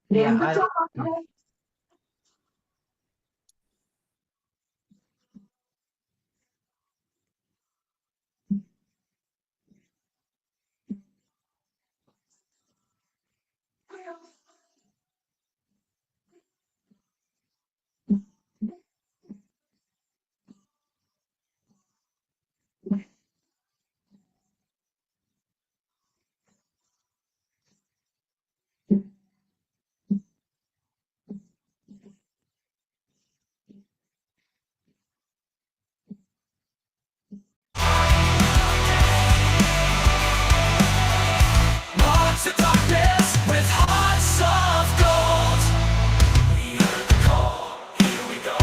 Yeah, March to darkness with hearts of gold. We heard the call, here we go.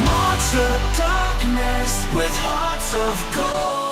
March to darkness with hearts of gold.